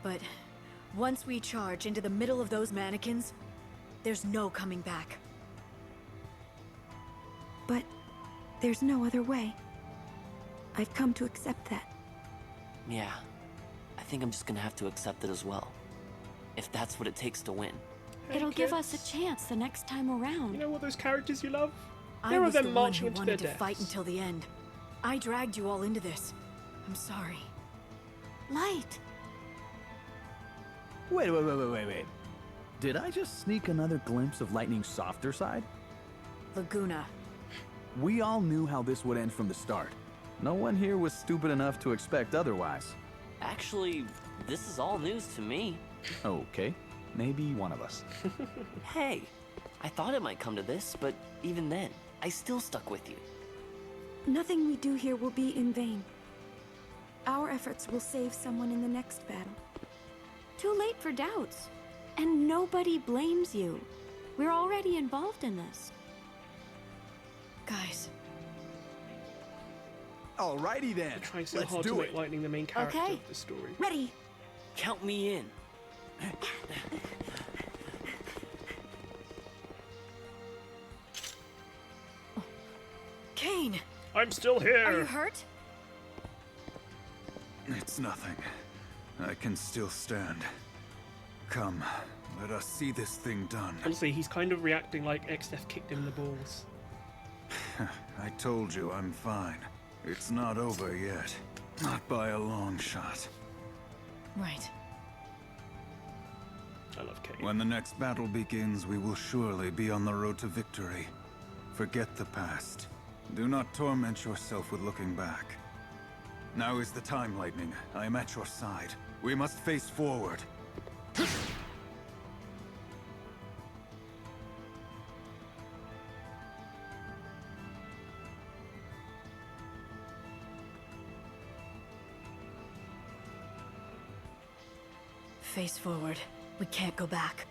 Speaker 11: But once we charge into the middle of those mannequins, there's no coming back.
Speaker 7: But there's no other way. I've come to accept that.
Speaker 8: Yeah, I think I'm just gonna have to accept it as well. If that's what it takes to win.
Speaker 1: Hey,
Speaker 4: It'll give us
Speaker 1: kids.
Speaker 4: a chance the next time around.
Speaker 1: You know all those characters you love?
Speaker 11: I
Speaker 1: There are
Speaker 11: was the
Speaker 1: them
Speaker 11: one
Speaker 1: marching
Speaker 11: who
Speaker 1: into their
Speaker 11: wanted to fight
Speaker 1: deaths.
Speaker 11: until the end. I dragged you all into this. I'm sorry.
Speaker 4: Light!
Speaker 6: Wait. Did I just sneak another glimpse of Lightning's softer side?
Speaker 11: Laguna.
Speaker 6: We all knew how this would end from the start. No one here was stupid enough to expect otherwise.
Speaker 8: Actually, this is all news to me.
Speaker 6: Okay, maybe one of us.
Speaker 8: Hey, I thought it might come to this, but even then, I still stuck with you.
Speaker 7: Nothing we do here will be in vain. Our efforts will save someone in the next battle.
Speaker 4: Too late for doubts. And nobody blames you. We're already involved in this.
Speaker 11: Guys.
Speaker 6: Alrighty then.
Speaker 1: They're trying so
Speaker 6: Let's
Speaker 1: hard to
Speaker 6: do
Speaker 1: make
Speaker 6: it.
Speaker 1: Lightning the main character
Speaker 4: Okay.
Speaker 1: of the story.
Speaker 7: Ready!
Speaker 8: Count me in.
Speaker 11: Kane!
Speaker 1: I'm still
Speaker 11: Are you
Speaker 1: here!
Speaker 11: hurt?
Speaker 3: It's nothing. I can still stand. Come, let us see this thing done.
Speaker 1: Honestly, he's kind of reacting like XF kicked him in the balls.
Speaker 3: I told you I'm fine. It's not over yet. Not by a long shot.
Speaker 11: Right.
Speaker 1: I love Kate.
Speaker 3: When the next battle begins, we will surely be on the road to victory. Forget the past. Do not torment yourself with looking back. Now is the time, Lightning. I am at your side. We must face forward.
Speaker 11: Face forward. We can't go back.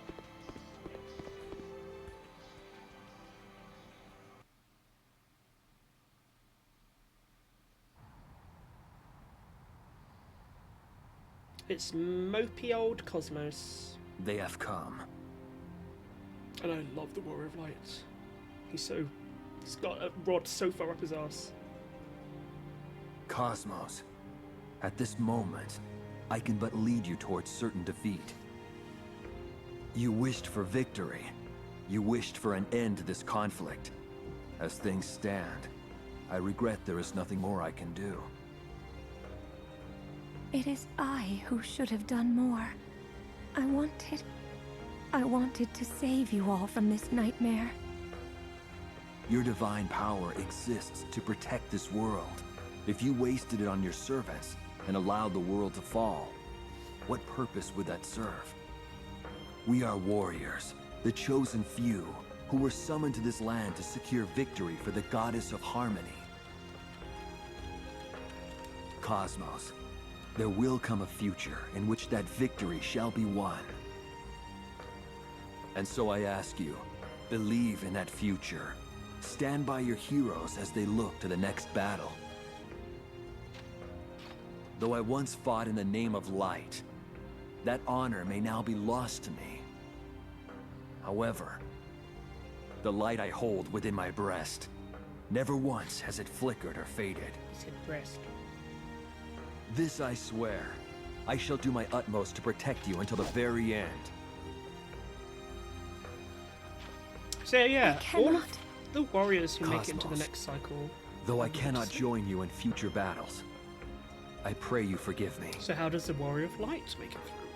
Speaker 1: It's mopey old Cosmos.
Speaker 6: They have come.
Speaker 1: And I love the Warrior of Light. He's got a rod so far up his ass.
Speaker 15: Cosmos, at this moment, I can but lead you towards certain defeat. You wished for victory. You wished for an end to this conflict. As things stand, I regret there is nothing more I can do.
Speaker 5: It is I who should have done more. I wanted to save you all from this nightmare.
Speaker 15: Your divine power exists to protect this world. If you wasted it on your servants and allowed the world to fall, what purpose would that serve? We are warriors, the chosen few, who were summoned to this land to secure victory for the goddess of harmony. Cosmos, there will come a future in which that victory shall be won. And so I ask you, believe in that future. Stand by your heroes as they look to the next battle. Though I once fought in the name of light, that honor may now be lost to me. However, the light I hold within my breast, never once has it flickered or faded.
Speaker 1: He said breast.
Speaker 15: This I swear, I shall do my utmost to protect you until the very end.
Speaker 1: So yeah, all of the warriors who make it into the
Speaker 15: Cosmos,
Speaker 1: next cycle.
Speaker 15: Though I cannot join you in future battles, I pray you forgive me.
Speaker 1: So how does the Warrior of Light make it through?